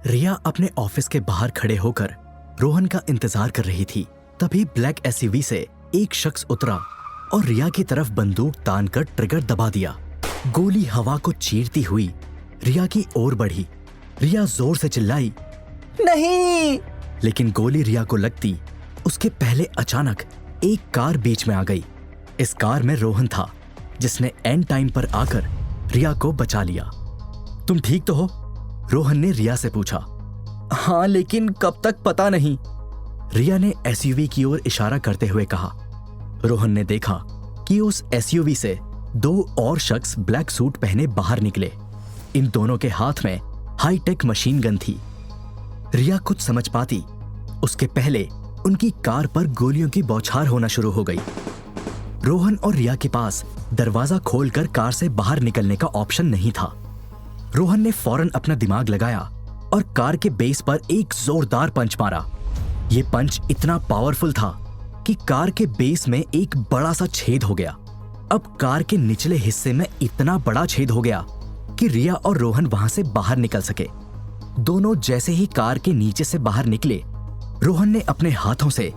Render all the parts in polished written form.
रिया अपने ऑफिस के बाहर खड़े होकर रोहन का इंतजार कर रही थी। तभी ब्लैक एसयूवी से एक शख्स उतरा और रिया की तरफ बंदूक तानकर ट्रिगर दबा दिया। गोली हवा को चीरती हुई रिया की ओर बढ़ी। रिया जोर से चिल्लाई, नहीं! लेकिन गोली रिया को लगती उसके पहले अचानक एक कार बीच में आ गई। इस कार में रोहन था, जिसने एंड टाइम पर आकर रिया को बचा लिया। तुम ठीक तो हो? रोहन ने रिया से पूछा। हाँ, लेकिन कब तक पता नहीं, रिया ने एसयूवी की ओर इशारा करते हुए कहा। रोहन ने देखा कि उस एसयूवी से दो और शख्स ब्लैक सूट पहने बाहर निकले। इन दोनों के हाथ में हाईटेक मशीन गन थी। रिया कुछ समझ पाती उसके पहले उनकी कार पर गोलियों की बौछार होना शुरू हो गई। रोहन और रिया के पास दरवाजा खोलकर कार से बाहर निकलने का ऑप्शन नहीं था। रोहन ने फौरन अपना दिमाग लगाया और कार के बेस पर एक जोरदार पंच मारा। यह पंच इतना पावरफुल था कि कार के बेस में एक बड़ा सा छेद हो गया। अब कार के निचले हिस्से में इतना बड़ा छेद हो गया कि रिया और रोहन वहां से बाहर निकल सके। दोनों जैसे ही कार के नीचे से बाहर निकले, रोहन ने अपने हाथों से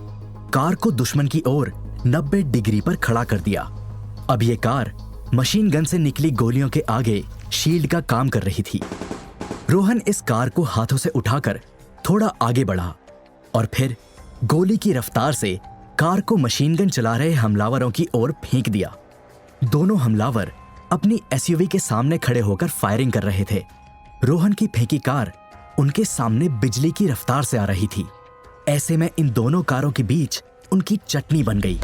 कार को दुश्मन की ओर 90 डिग्री पर खड़ा कर दिया। अब यह कार मशीन गन से निकली गोलियों के आगे शील्ड का काम कर रही थी। रोहन इस कार को हाथों से उठाकर थोड़ा आगे बढ़ा और फिर गोली की रफ्तार से कार को मशीन गन चला रहे हमलावरों की ओर फेंक दिया। दोनों हमलावर अपनी एसयूवी के सामने खड़े होकर फायरिंग कर रहे थे। रोहन की फेंकी कार उनके सामने बिजली की रफ्तार से आ रही थी। ऐसे में इन दोनों कारों के बीच उनकी चटनी बन गई।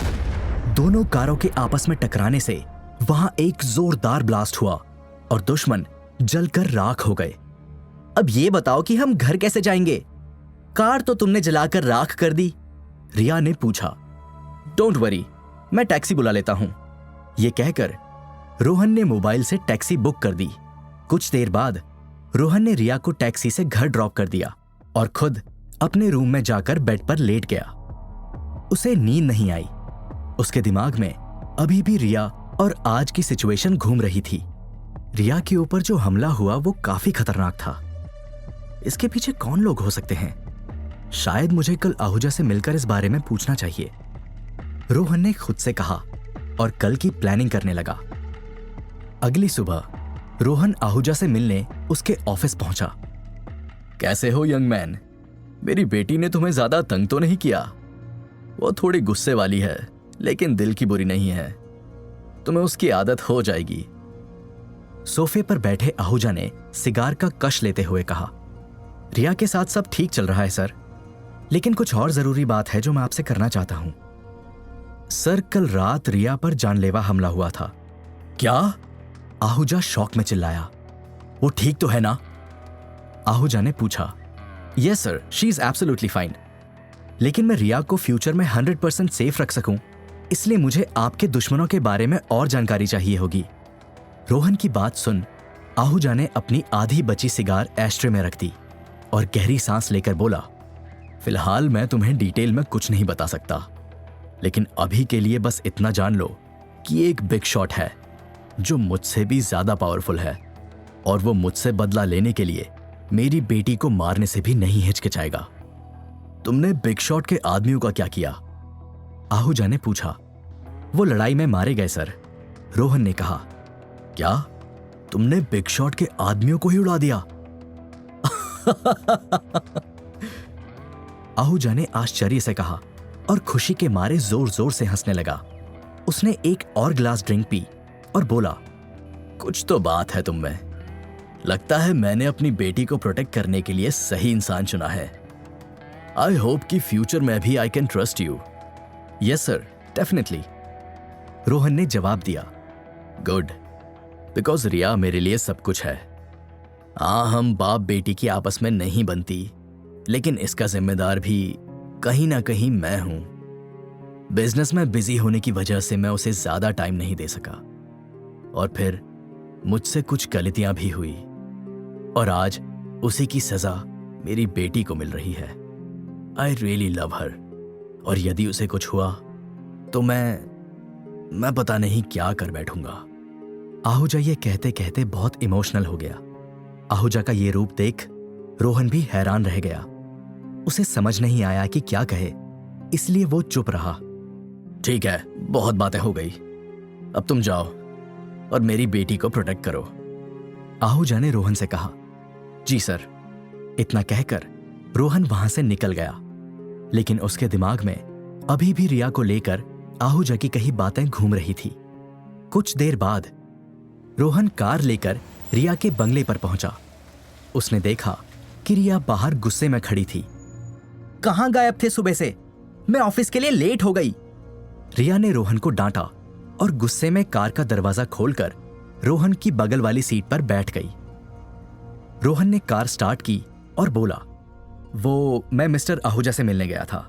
दोनों कारों के आपस में टकराने से वहां एक जोरदार ब्लास्ट हुआ और दुश्मन जलकर राख हो गए। अब ये बताओ कि हम घर कैसे जाएंगे? कार तो तुमने जलाकर राख कर दी, रिया ने पूछा। डोंट वरी, मैं टैक्सी बुला लेता हूं। यह कहकर रोहन ने मोबाइल से टैक्सी बुक कर दी। कुछ देर बाद रोहन ने रिया को टैक्सी से घर ड्रॉप कर दिया और खुद अपने रूम में जाकर बेड पर लेट गया। उसे नींद नहीं आई। उसके दिमाग में अभी भी रिया और आज की सिचुएशन घूम रही थी। रिया के ऊपर जो हमला हुआ वो काफी खतरनाक था। इसके पीछे कौन लोग हो सकते हैं? शायद मुझे कल आहूजा से मिलकर इस बारे में पूछना चाहिए, रोहन ने खुद से कहा और कल की प्लानिंग करने लगा। अगली सुबह रोहन आहूजा से मिलने उसके ऑफिस पहुंचा। कैसे हो यंग मैन? मेरी बेटी ने तुम्हें ज्यादा तंग तो नहीं किया? वो थोड़ी गुस्से वाली है, लेकिन दिल की बुरी नहीं है। तुम्हें उसकी आदत हो जाएगी। सोफे पर बैठे आहूजा ने सिगार का कश लेते हुए कहा। रिया के साथ सब ठीक चल रहा है सर, लेकिन कुछ और जरूरी बात है जो मैं आपसे करना चाहता हूं। सर, कल रात रिया पर जानलेवा हमला हुआ था। क्या? आहूजा शॉक में चिल्लाया। वो ठीक तो है ना? आहूजा ने पूछा। Yes sir, she is absolutely fine. लेकिन मैं रिया को फ्यूचर में 100% सेफ रख सकूं, इसलिए मुझे आपके दुश्मनों के बारे में और जानकारी चाहिए होगी। रोहन की बात सुन आहूजा ने अपनी आधी बची सिगार एस्ट्रे में रख दी और गहरी सांस लेकर बोला, फिलहाल मैं तुम्हें डिटेल में कुछ नहीं बता सकता, लेकिन अभी के लिए बस इतना जान लो कि एक बिग शॉट है जो मुझसे भी ज्यादा पावरफुल है और वो मुझसे बदला लेने के लिए मेरी बेटी को मारने से भी नहीं हिचकिचाएगा। तुमने बिग शॉट के आदमियों का क्या किया? आहूजा ने पूछा। वो लड़ाई में मारे गए सर, रोहन ने कहा। क्या? तुमने बिग शॉट के आदमियों को ही उड़ा दिया? आहूजा ने आश्चर्य से कहा और खुशी के मारे जोर जोर से हंसने लगा। उसने एक और गिलास ड्रिंक पी और बोला, कुछ तो बात है तुम में। लगता है मैंने अपनी बेटी को प्रोटेक्ट करने के लिए सही इंसान चुना है। आई होप कि फ्यूचर में भी I can trust you. Yes sir, definitely, Rohan ने जवाब दिया। गुड, बिकॉज रिया मेरे लिए सब कुछ है। हाँ, हम बाप बेटी की आपस में नहीं बनती, लेकिन इसका जिम्मेदार भी कहीं ना कहीं मैं हूं। बिजनेस में बिजी होने की वजह से मैं उसे ज्यादा टाइम नहीं दे सका और फिर मुझसे कुछ गलतियां भी हुई और आज उसी की सजा मेरी बेटी को मिल रही है। आई रियली लव हर, और यदि उसे कुछ हुआ तो मैं पता नहीं क्या कर बैठूंगा। आहूजा ये कहते कहते बहुत इमोशनल हो गया। आहूजा का ये रूप देख रोहन भी हैरान रह गया। उसे समझ नहीं आया कि क्या कहे, इसलिए वो चुप रहा। ठीक है, बहुत बातें हो गई, अब तुम जाओ और मेरी बेटी को प्रोटेक्ट करो, आहूजा ने रोहन से कहा। जी सर। इतना कहकर रोहन वहां से निकल गया, लेकिन उसके दिमाग में अभी भी रिया को लेकर आहूजा की कई बातें घूम रही थी। कुछ देर बाद रोहन कार लेकर रिया के बंगले पर पहुंचा। उसने देखा कि रिया बाहर गुस्से में खड़ी थी। कहां गायब थे सुबह से? मैं ऑफिस के लिए लेट हो गई। रिया ने रोहन को डांटा और गुस्से में कार का दरवाजा खोलकर रोहन की बगल वाली सीट पर बैठ गई। रोहन ने कार स्टार्ट की और बोला, वो मैं मिस्टर आहूजा से मिलने गया था।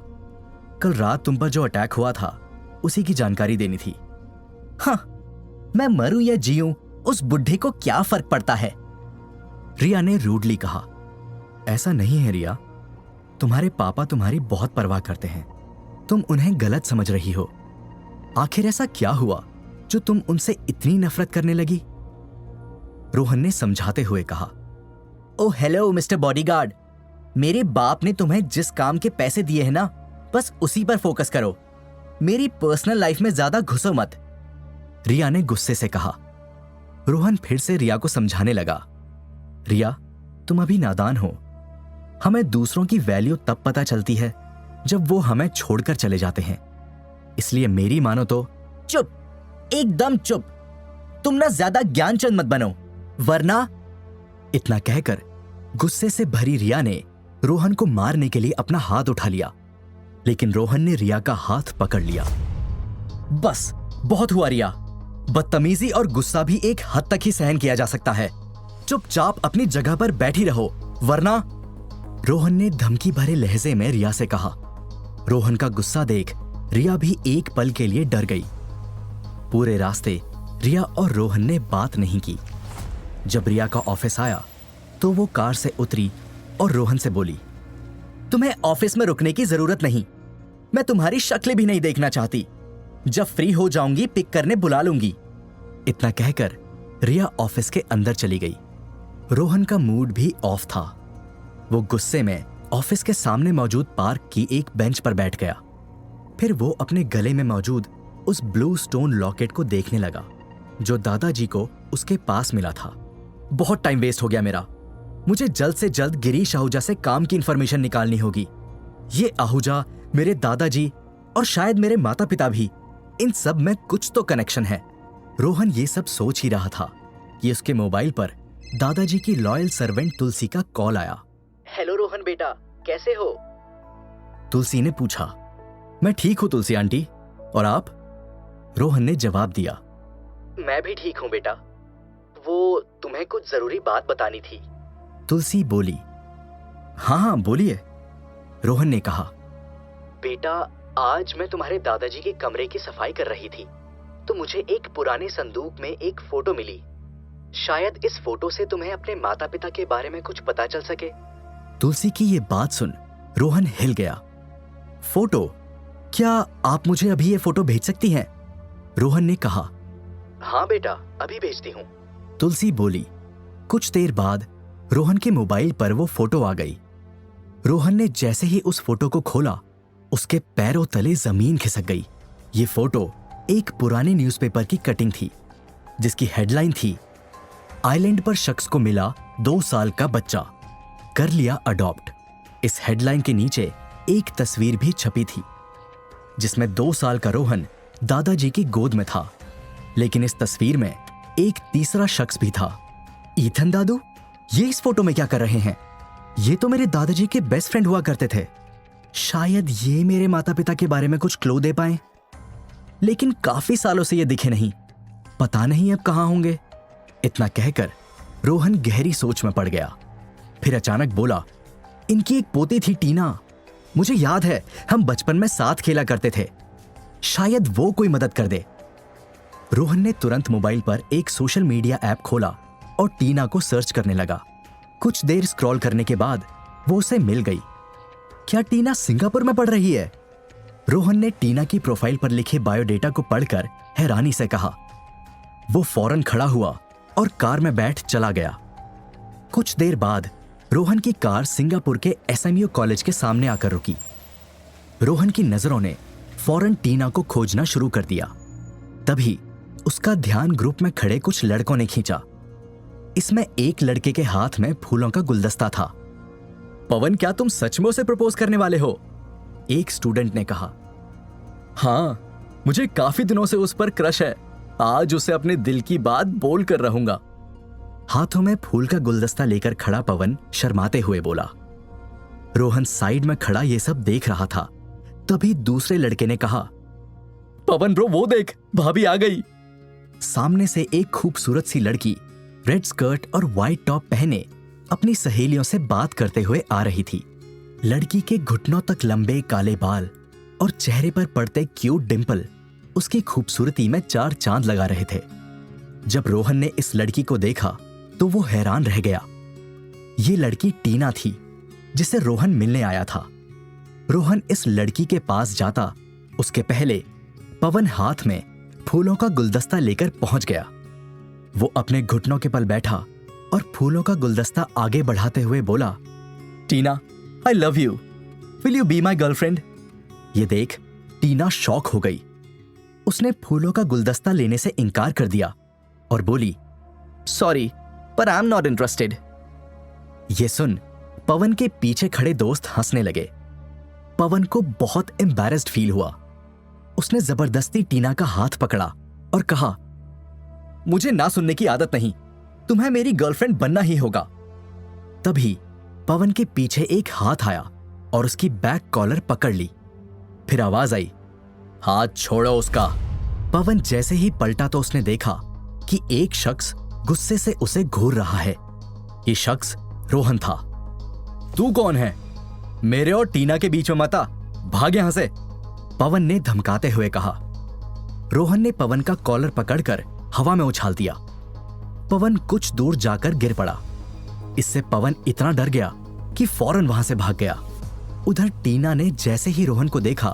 कल रात तुम पर जो अटैक हुआ था उसी की जानकारी देनी थी। हाँ, मैं मरूं या जीऊं उस बुढ़े को क्या फर्क पड़ता है? रिया ने रूडली कहा। ऐसा नहीं है रिया, तुम्हारे पापा तुम्हारी बहुत परवाह करते हैं, तुम उन्हें गलत समझ रही हो। आखिर ऐसा क्या हुआ जो तुम उनसे इतनी नफरत करने लगी? रोहन ने समझाते हुए कहा। ओह हेलो मिस्टर बॉडीगार्ड, मेरे बाप ने तुम्हें जिस काम के पैसे दिए हैं ना, बस उसी पर फोकस करो, मेरी पर्सनल लाइफ में ज्यादा घुसो मत, रिया ने गुस्से से कहा। रोहन फिर से रिया को समझाने लगा। रिया, तुम अभी नादान हो, हमें दूसरों की वैल्यू तब पता चलती है जब वो हमें छोड़कर चले जाते हैं, इसलिए मेरी मानो तो चुप, एकदम चुप, तुम ना ज्यादा ज्ञानचंद मत बनो, वरना। इतना कहकर गुस्से से भरी रिया ने रोहन को मारने के लिए अपना हाथ उठा लिया, लेकिन रोहन ने रिया का हाथ पकड़ लिया। बस बहुत हुआ रिया, बदतमीजी और गुस्सा भी एक हद तक ही सहन किया जा सकता है, चुपचाप अपनी जगह पर बैठी रहो, वरना। रोहन ने धमकी भरे लहजे में रिया से कहा। रोहन का गुस्सा देख रिया भी एक पल के लिए डर गई। पूरे रास्ते रिया और रोहन ने बात नहीं की। जब रिया का ऑफिस आया तो वो कार से उतरी और रोहन से बोली, तुम्हें ऑफिस में रुकने की जरूरत नहीं, मैं तुम्हारी शक्ल भी नहीं देखना चाहती, जब फ्री हो जाऊंगी पिक करने बुला लूंगी। इतना कहकर रिया ऑफिस के अंदर चली गई। रोहन का मूड भी ऑफ था। वो गुस्से में ऑफिस के सामने मौजूद पार्क की एक बेंच पर बैठ गया। फिर वो अपने गले में मौजूद उस ब्लू स्टोन लॉकेट को देखने लगा जो दादाजी को उसके पास मिला था। बहुत टाइम वेस्ट हो गया मेरा, मुझे जल्द से जल्द गिरीश आहूजा से काम की इंफॉर्मेशन निकालनी होगी। ये आहूजा, मेरे दादाजी और शायद मेरे माता पिता भी, इन सब में कुछ तो कनेक्शन है। रोहन ये सब सोच ही रहा था कि उसके मोबाइल पर दादाजी की लॉयल सर्वेंट तुलसी का कॉल आया। हेलो रोहन बेटा, कैसे हो? तुलसी ने पूछा। मैं ठीक हूं तुलसी आंटी, और आप? रोहन ने जवाब दिया। मैं भी ठीक हूं बेटा, वो तुम्हें कुछ जरूरी बात बतानी थी। तुलसी बोली। हाँ हाँ बोलिए, रोहन ने कहा। बेटा, आज मैं तुम्हारे दादाजी के कमरे की सफाई कर रही थी तो मुझे एक पुराने संदूक में एक फोटो मिली। शायद इस फोटो से तुम्हें अपने माता पिता के बारे में कुछ पता चल सके। तुलसी की ये बात सुन रोहन हिल गया। फोटो? क्या आप मुझे अभी ये फोटो भेज सकती हैं? रोहन ने कहा। हाँ बेटा, अभी भेजती हूँ, तुलसी बोली। कुछ देर बाद रोहन के मोबाइल पर वो फोटो आ गई। रोहन ने जैसे ही उस फोटो को खोला, उसके पैरों तले जमीन खिसक गई। ये फोटो एक पुराने न्यूज़पेपर की कटिंग थी जिसकी हेडलाइन थी, आइलैंड पर शख्स को मिला 2 साल का बच्चा, कर लिया अडॉप्ट। इस हेडलाइन के नीचे एक तस्वीर भी छपी थी जिसमें 2 साल का रोहन दादाजी की गोद में था, लेकिन इस तस्वीर में एक तीसरा शख्स भी था। ईथन दादू, ये इस फोटो में क्या कर रहे हैं? ये तो मेरे दादाजी के बेस्ट फ्रेंड हुआ करते थे। शायद ये मेरे माता पिता के बारे में कुछ क्लू दे पाए, लेकिन काफी सालों से ये दिखे नहीं, पता नहीं अब कहां होंगे। इतना कहकर रोहन गहरी सोच में पड़ गया। फिर अचानक बोला, इनकी एक पोती थी टीना, मुझे याद है हम बचपन में साथ खेला करते थे, शायद वो कोई मदद कर दे। रोहन ने तुरंत मोबाइल पर एक सोशल मीडिया ऐप खोला और टीना को सर्च करने लगा। कुछ देर स्क्रॉल करने के बाद वो उसे मिल गई। क्या टीना सिंगापुर में पढ़ रही है? रोहन ने टीना की प्रोफाइल पर लिखे बायोडेटा को पढ़कर हैरानी से कहा। वो फौरन खड़ा हुआ और कार में बैठ चला गया। कुछ देर बाद रोहन की कार सिंगापुर के SMU कॉलेज के सामने आकर रुकी। रोहन की नजरों ने फौरन टीना को खोजना शुरू कर दिया। तभी उसका ध्यान ग्रुप में खड़े कुछ लड़कों ने खींचा। इसमें एक लड़के के हाथ में फूलों का गुलदस्ता था। पवन, क्या तुम सचमुच से प्रपोज करने वाले हो? एक स्टूडेंट ने कहा। हाँ, मुझे काफी दिनों से उस पर क्रश है। आज उसे अपने दिल की बात बोल कर रहूंगा। हाथों में फूल का गुलदस्ता लेकर खड़ा पवन शर्माते हुए बोला। रोहन साइड में खड़ा ये सब देख रहा था। तभी दूसरे लड़के ने कहा, पवन ब्रो, वो देख, भाभी आ गई। सामने से एक खूबसूरत सी लड़की रेड स्कर्ट और व्हाइट टॉप पहने अपनी सहेलियों से बात करते हुए आ रही थी। लड़की के घुटनों तक लंबे काले बाल और चेहरे पर पड़ते क्यूट डिंपल उसकी खूबसूरती में 4 चांद लगा रहे थे। जब रोहन ने इस लड़की को देखा तो वो हैरान रह गया। ये लड़की टीना थी, जिसे रोहन मिलने आया था। रोहन इस लड़की के पास जाता उसके पहले पवन हाथ में फूलों का गुलदस्ता लेकर पहुंच गया। वो अपने घुटनों के पल बैठा और फूलों का गुलदस्ता आगे बढ़ाते हुए बोला, Tina, I love you, will you be my girlfriend? ये देख टीना शॉक हो गई। उसने फूलों का गुलदस्ता लेने से इनकार कर दिया और बोली, सॉरी, पर आई एम नॉट इंटरेस्टेड। ये सुन पवन के पीछे खड़े दोस्त हंसने लगे। पवन को बहुत एम्बैरेस्ड फील हुआ। उसने जबरदस्ती टीना का हाथ पकड़ा और कहा, मुझे ना सुनने की आदत नहीं, तुम्हें मेरी गर्लफ्रेंड बनना ही होगा। तभी पवन के पीछे एक हाथ आया और उसकी बैक कॉलर पकड़ ली। फिर आवाज आई, हाथ छोड़ो उसका। पवन जैसे ही पलटा तो उसने देखा कि एक शख्स गुस्से से उसे घूर रहा है। ये शख्स रोहन था। तू कौन है? मेरे और टीना के बीच में मत आ, भाग यहां से, पवन ने धमकाते हुए कहा। रोहन ने पवन का कॉलर पकड़कर हवा में उछाल दिया। पवन कुछ दूर जाकर गिर पड़ा। इससे पवन इतना डर गया कि फौरन वहां से भाग गया। उधर टीना ने जैसे ही रोहन को देखा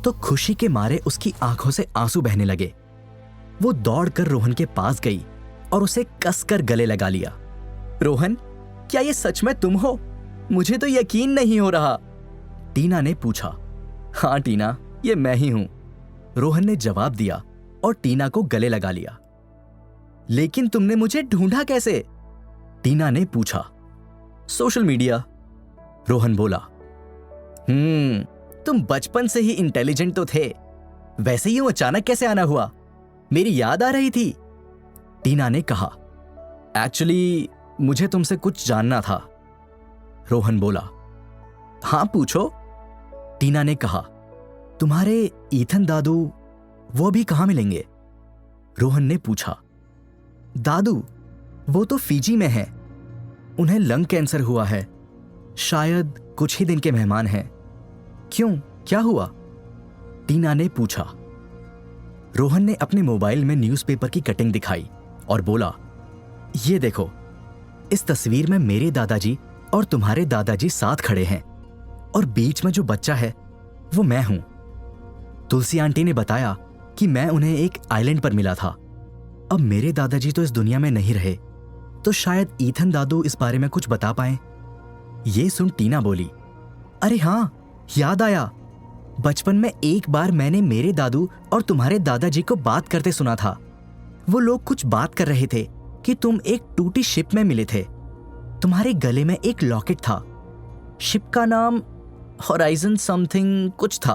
तो खुशी के मारे उसकी आंखों से आंसू बहने लगे। वो दौड़कर रोहन के पास गई और उसे कसकर गले लगा लिया। रोहन, क्या ये सच में तुम हो? मुझे तो यकीन नहीं हो रहा, टीना ने पूछा। हाँ टीना, ये मैं ही हूं, रोहन ने जवाब दिया और टीना को गले लगा लिया। लेकिन तुमने मुझे ढूंढा कैसे? टीना ने पूछा। सोशल मीडिया, रोहन बोला। तुम बचपन से ही इंटेलिजेंट तो थे, वैसे यूं अचानक कैसे आना हुआ? मेरी याद आ रही थी, टीना ने कहा। एक्चुअली मुझे तुमसे कुछ जानना था, रोहन बोला। हाँ पूछो, टीना ने कहा। तुम्हारे ईथन दादू, वो अभी कहाँ मिलेंगे? रोहन ने पूछा। दादू, वो तो फिजी में है, उन्हें लंग कैंसर हुआ है, शायद कुछ ही दिन के मेहमान हैं। क्यों, क्या हुआ? टीना ने पूछा। रोहन ने अपने मोबाइल में न्यूज़पेपर की कटिंग दिखाई और बोला, ये देखो, इस तस्वीर में मेरे दादाजी और तुम्हारे दादाजी साथ खड़े हैं और बीच में जो बच्चा है वो मैं हूं। तुलसी आंटी ने बताया कि मैं उन्हें एक आइलैंड पर मिला था। अब मेरे दादाजी तो इस दुनिया में नहीं रहे, तो शायद ईथन दादू इस बारे में कुछ बता पाए। ये सुन टीना बोली, अरे हाँ, याद आया, बचपन में एक बार मैंने मेरे दादू और तुम्हारे दादाजी को बात करते सुना था। वो लोग कुछ बात कर रहे थे कि तुम एक टूटी शिप में मिले थे। तुम्हारे गले में एक लॉकेट था, शिप का नाम होराइजन समथिंग कुछ था।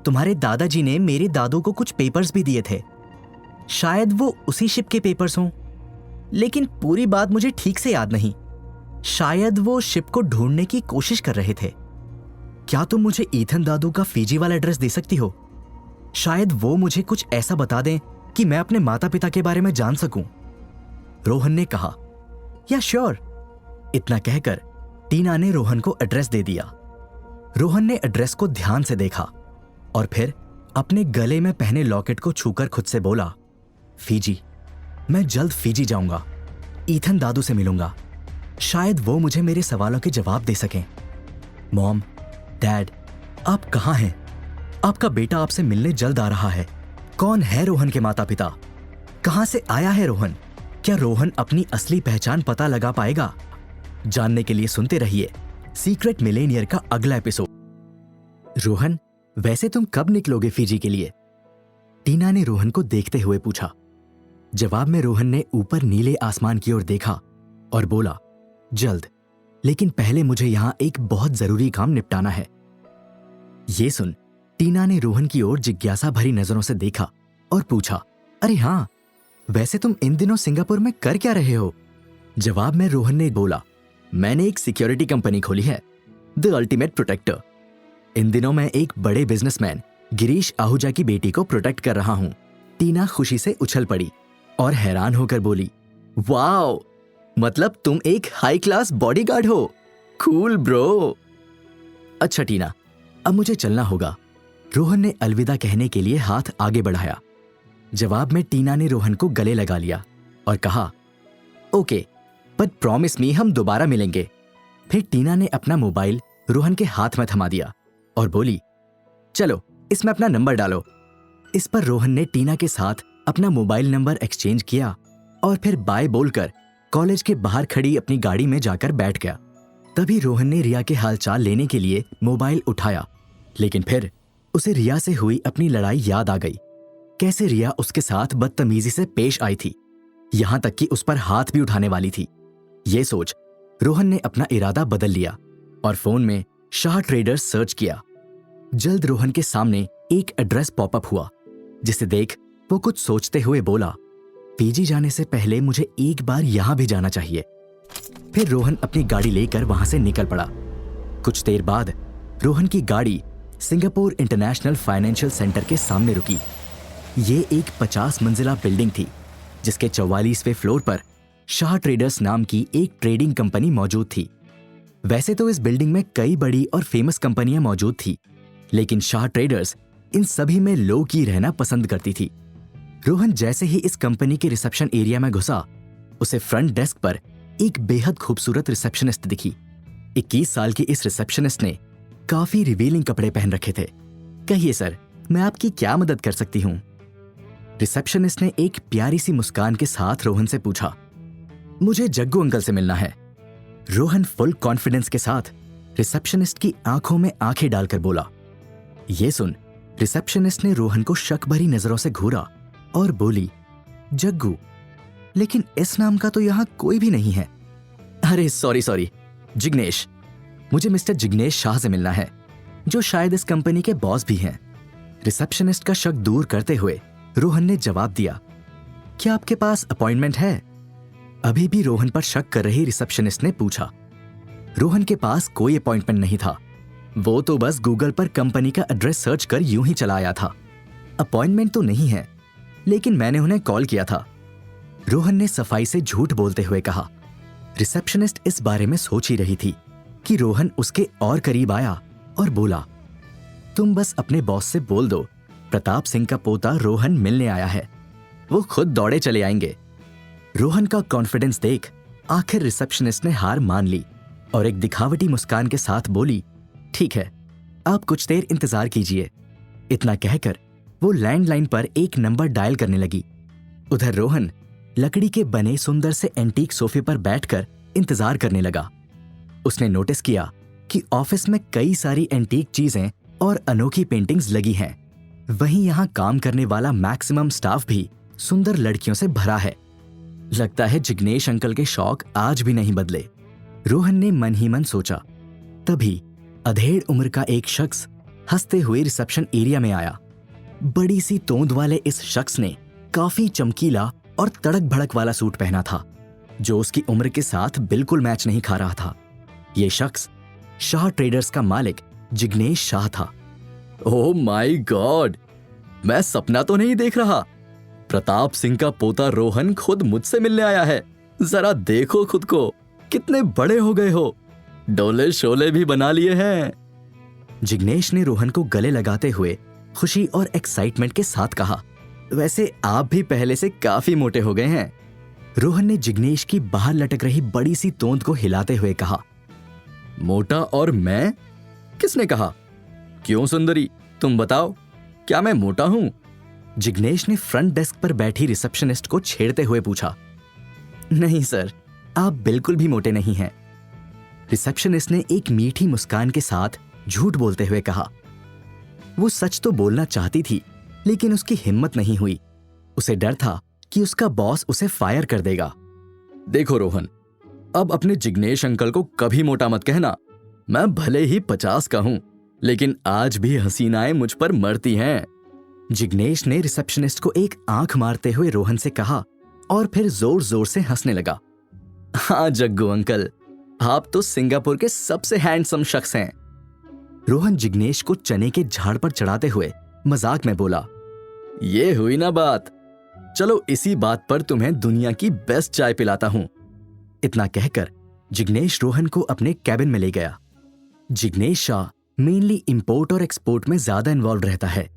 तुम्हारे दादाजी ने मेरे दादू को कुछ पेपर्स भी दिए थे, शायद वो उसी शिप के पेपर्स हों, लेकिन पूरी बात मुझे ठीक से याद नहीं। शायद वो शिप को ढूंढने की कोशिश कर रहे थे। क्या तुम मुझे ईथन दादू का फीजी वाला एड्रेस दे सकती हो? शायद वो मुझे कुछ ऐसा बता दें कि मैं अपने माता पिता के बारे में जान सकूं, रोहन ने कहा। या श्योर, इतना कहकर टीना ने रोहन को एड्रेस दे दिया। रोहन ने एड्रेस को ध्यान से देखा और फिर अपने गले में पहने लॉकेट को छूकर खुद से बोला, फीजी, मैं जल्द फीजी जाऊंगा, ईथन दादू से मिलूंगा, शायद वो मुझे मेरे सवालों के जवाब दे सकें। मॉम, डैड, आप कहाँ हैं? आपका बेटा आपसे मिलने जल्द आ रहा है। कौन है रोहन के माता पिता? कहाँ से आया है रोहन? क्या रोहन अपनी असली पहचान पता लगा पाएगा? जानने के लिए सुनते रहिए सीक्रेट मिलेनियर का अगला एपिसोड। रोहन, वैसे तुम कब निकलोगे फिजी के लिए? टीना ने रोहन को देखते हुए पूछा। जवाब में रोहन ने ऊपर नीले आसमान की ओर देखा और बोला, जल्द, लेकिन पहले मुझे यहां एक बहुत जरूरी काम निपटाना है। ये सुन टीना ने रोहन की ओर जिज्ञासा भरी नजरों से देखा और पूछा, अरे हाँ, वैसे तुम इन दिनों सिंगापुर में कर क्या रहे हो? जवाब में रोहन ने बोला, मैंने एक सिक्योरिटी कंपनी खोली है, द अल्टीमेट प्रोटेक्टर। इन दिनों मैं एक बड़े बिजनेसमैन गिरीश आहूजा की बेटी को प्रोटेक्ट कर रहा हूं। टीना खुशी से उछल पड़ी और हैरान होकर बोली, वाओ, मतलब तुम एक हाई क्लास बॉडीगार्ड हो। Cool bro. अच्छा टीना, अब मुझे चलना होगा। रोहन ने अलविदा कहने के लिए हाथ आगे बढ़ाया। जवाब में टीना ने रोहन को गले लगा लिया और कहा, ओके, बट प्रॉमिस मी हम दोबारा मिलेंगे। फिर टीना ने अपना मोबाइल रोहन के हाथ में थमा दिया और बोली, चलो इसमें अपना नंबर डालो। इस पर रोहन ने टीना के साथ अपना मोबाइल नंबर एक्सचेंज किया और फिर बाय बोलकर कॉलेज के बाहर खड़ी अपनी गाड़ी में जाकर बैठ गया। तभी रोहन ने रिया के हालचाल लेने के लिए मोबाइल उठाया, लेकिन फिर उसे रिया से हुई अपनी लड़ाई याद आ गई। कैसे रिया उसके साथ बदतमीजी से पेश आई थी, यहां तक कि उस पर हाथ भी उठाने वाली थी। ये सोच रोहन ने अपना इरादा बदल लिया और फोन में शाह ट्रेडर्स सर्च किया। जल्द रोहन के सामने एक एड्रेस पॉपअप हुआ, जिसे देख वो कुछ सोचते हुए बोला, पीजी जाने से पहले मुझे एक बार यहां भी जाना चाहिए। फिर रोहन अपनी गाड़ी लेकर वहां से निकल पड़ा। कुछ देर बाद रोहन की गाड़ी सिंगापुर इंटरनेशनल फाइनेंशियल सेंटर के सामने रुकी। ये एक 50 मंजिला बिल्डिंग थी, जिसके 44वें फ्लोर पर शाह ट्रेडर्स नाम की एक ट्रेडिंग कंपनी मौजूद थी। वैसे तो इस बिल्डिंग में कई बड़ी और फेमस कंपनियां मौजूद थी, लेकिन शाह ट्रेडर्स इन सभी में लो की रहना पसंद करती थी। रोहन जैसे ही इस कंपनी के रिसेप्शन एरिया में घुसा, उसे फ्रंट डेस्क पर एक बेहद खूबसूरत रिसेप्शनिस्ट दिखी। 21 साल की इस रिसेप्शनिस्ट ने काफी रिवीलिंग कपड़े पहन रखे थे। कहिए सर, मैं आपकी क्या मदद कर सकती हूँ? रिसेप्शनिस्ट ने एक प्यारी सी मुस्कान के साथ रोहन से पूछा। मुझे जग्गू अंकल से मिलना है। रोहन फुल कॉन्फिडेंस के साथ रिसेप्शनिस्ट की आंखों में आंखें डालकर बोला। ये सुन रिसेप्शनिस्ट ने रोहन को शक भरी नजरों से घूरा और बोली, जग्गू, लेकिन इस नाम का तो यहां कोई भी नहीं है। अरे सॉरी, जिग्नेश, मुझे मिस्टर जिग्नेश शाह से मिलना है, जो शायद इस कंपनी के बॉस भी हैं। रिसेप्शनिस्ट का शक दूर करते हुए रोहन ने जवाब दिया, क्या आपके पास अपॉइंटमेंट है? अभी भी रोहन पर शक कर रही रिसेप्शनिस्ट ने पूछा। रोहन के पास कोई अपॉइंटमेंट नहीं था, वो तो बस गूगल पर कंपनी का एड्रेस सर्च कर यूं ही चला आया था। अपॉइंटमेंट तो नहीं है, लेकिन मैंने उन्हें कॉल किया था, रोहन ने सफाई से झूठ बोलते हुए कहा। रिसेप्शनिस्ट इस बारे में सोच ही रही थी कि रोहन उसके और करीब आया और बोला, तुम बस अपने बॉस से बोल दो प्रताप सिंह का पोता रोहन मिलने आया है, वो खुद दौड़े चले आएंगे। रोहन का कॉन्फिडेंस देख आखिर रिसेप्शनिस्ट ने हार मान ली और एक दिखावटी मुस्कान के साथ बोली, ठीक है, आप कुछ देर इंतजार कीजिए। इतना कहकर वो लैंडलाइन पर एक नंबर डायल करने लगी। उधर रोहन लकड़ी के बने सुंदर से एंटीक सोफे पर बैठकर इंतजार करने लगा। उसने नोटिस किया कि ऑफिस में कई सारी एंटीक चीजें और अनोखी पेंटिंग्स लगी हैं। वहीं यहाँ काम करने वाला मैक्सिमम स्टाफ भी सुंदर लड़कियों से भरा है। लगता है जिग्नेश अंकल के शौक आज भी नहीं बदले, रोहन ने मन ही मन सोचा। तभी अधेड़ उम्र का एक शख्स हंसते हुए रिसेप्शन एरिया में आया। बड़ी सी तोंद वाले इस शख्स ने काफी चमकीला और तड़क भड़क वाला सूट पहना था, जो उसकी उम्र के साथ बिल्कुल मैच नहीं खा रहा था। ये शख्स शाह ट्रेडर्स का मालिक जिग्नेश शाह था। ओह माय गॉड, मैं सपना तो नहीं देख रहा। प्रताप सिंह का पोता रोहन खुद मुझसे मिलने आया है। जरा देखो खुद को, कितने बड़े हो गए हो, डोले शोले भी बना लिए हैं। जिग्नेश ने रोहन को गले लगाते हुए खुशी और एक्साइटमेंट के साथ कहा, वैसे आप भी पहले से काफी मोटे हो गए हैं। रोहन ने जिग्नेश की बाहर लटक रही बड़ी सी तोंद को हिलाते हुए कहा, मोटा और मैं? किसने कहा? क्यों सुंदरी, तुम बताओ, क्या मैं मोटा हूं? जिग्नेश ने फ्रंट डेस्क पर बैठी रिसेप्शनिस्ट को छेड़ते हुए पूछा। नहीं सर, आप बिल्कुल भी मोटे नहीं हैं। रिसेप्शनिस्ट ने एक मीठी मुस्कान के साथ झूठ बोलते हुए कहा। वो सच तो बोलना चाहती थी, लेकिन उसकी हिम्मत नहीं हुई। उसे डर था कि उसका बॉस उसे फायर कर देगा। देखो रोहन, अब अपने जिग्नेश अंकल को कभी मोटा मत कहना। मैं भले ही 50 का हूं, लेकिन आज भी हसीनाएं मुझ पर मरती हैं। जिग्नेश ने रिसेप्शनिस्ट को एक आंख मारते हुए रोहन से कहा और फिर जोर जोर से हंसने लगा। हाँ जग्गू अंकल, आप तो सिंगापुर के सबसे हैंडसम शख्स हैं। रोहन जिग्नेश को चने के झाड़ पर चढ़ाते हुए मजाक में बोला, ये हुई ना बात। चलो इसी बात पर तुम्हें दुनिया की बेस्ट चाय पिलाता हूं। इतना कहकर जिग्नेश रोहन को अपने कैबिन में ले गया। जिग्नेश शाह मेनली इंपोर्ट और एक्सपोर्ट में ज्यादा इन्वॉल्व रहता है।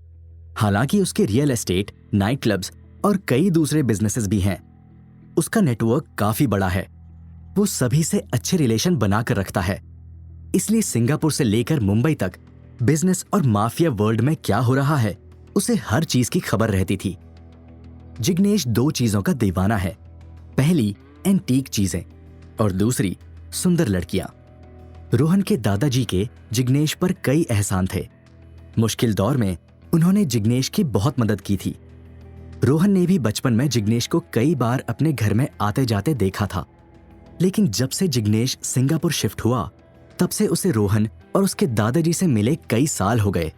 हालांकि उसके रियल एस्टेट, नाइट क्लब्स और कई दूसरे बिजनेसेस भी हैं। उसका नेटवर्क काफी बड़ा है। वो सभी से अच्छे रिलेशन बनाकर रखता है। इसलिए सिंगापुर से लेकर मुंबई तक बिजनेस और माफिया वर्ल्ड में क्या हो रहा है, उसे हर चीज की खबर रहती थी। जिग्नेश 2 चीजों का दीवाना है। पहली एंटीक चीजें और दूसरी सुंदर लड़कियां। रोहन के दादाजी के जिग्नेश पर कई एहसान थे। मुश्किल दौर में उन्होंने जिग्नेश की बहुत मदद की थी। रोहन ने भी बचपन में जिग्नेश को कई बार अपने घर में आते जाते देखा था, लेकिन जब से जिग्नेश सिंगापुर शिफ्ट हुआ, तब से उसे रोहन और उसके दादाजी से मिले कई साल हो गए।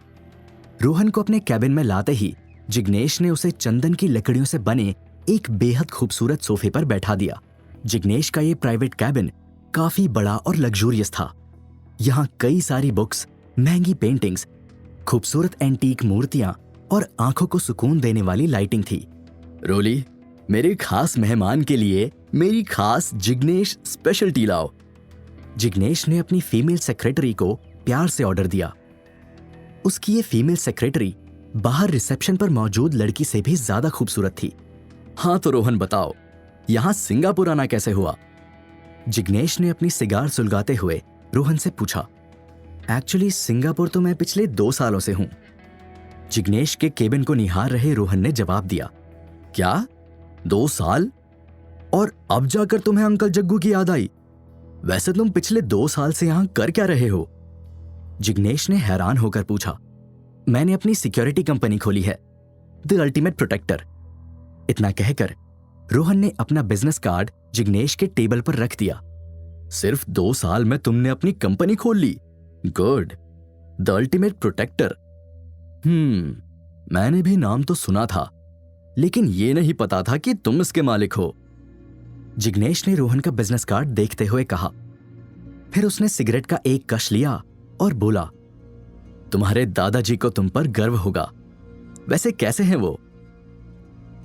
रोहन को अपने कैबिन में लाते ही जिग्नेश ने उसे चंदन की लकड़ियों से बने एक बेहद खूबसूरत सोफे पर बैठा दिया। जिग्नेश का ये प्राइवेट कैबिन काफी बड़ा और लग्जूरियस था। यहाँ कई सारी बुक्स, महंगी पेंटिंग्स, खूबसूरत एंटीक मूर्तियां और आंखों को सुकून देने वाली लाइटिंग थी। रोली, मेरे खास मेहमान के लिए मेरी खास जिग्नेश स्पेशल टी लाओ। जिग्नेश ने अपनी फीमेल सेक्रेटरी को प्यार से ऑर्डर दिया। उसकी ये फीमेल सेक्रेटरी बाहर रिसेप्शन पर मौजूद लड़की से भी ज्यादा खूबसूरत थी। हाँ तो रोहन बताओ, यहां सिंगापुर आना कैसे हुआ? जिग्नेश ने अपनी सिगार सुलगाते हुए रोहन से पूछा। एक्चुअली सिंगापुर तो मैं पिछले 2 सालों से हूं। जिग्नेश के केबिन को निहार रहे रोहन ने जवाब दिया। क्या 2 साल? और अब जाकर तुम्हें अंकल जग्गू की याद आई? वैसे तुम पिछले 2 साल से यहां कर क्या रहे हो? जिग्नेश ने हैरान होकर पूछा। मैंने अपनी सिक्योरिटी कंपनी खोली है, द अल्टीमेट प्रोटेक्टर। इतना कहकर रोहन ने अपना बिजनेस कार्ड जिग्नेश के टेबल पर रख दिया। सिर्फ 2 साल में तुमने अपनी कंपनी खोल ली? Good, the ultimate protector. मैंने भी नाम तो सुना था, लेकिन ये नहीं पता था कि तुम इसके मालिक हो। जिग्नेश ने रोहन का बिजनेस कार्ड देखते हुए कहा। फिर उसने सिगरेट का एक कश लिया और बोला, तुम्हारे दादाजी को तुम पर गर्व होगा। वैसे कैसे हैं वो?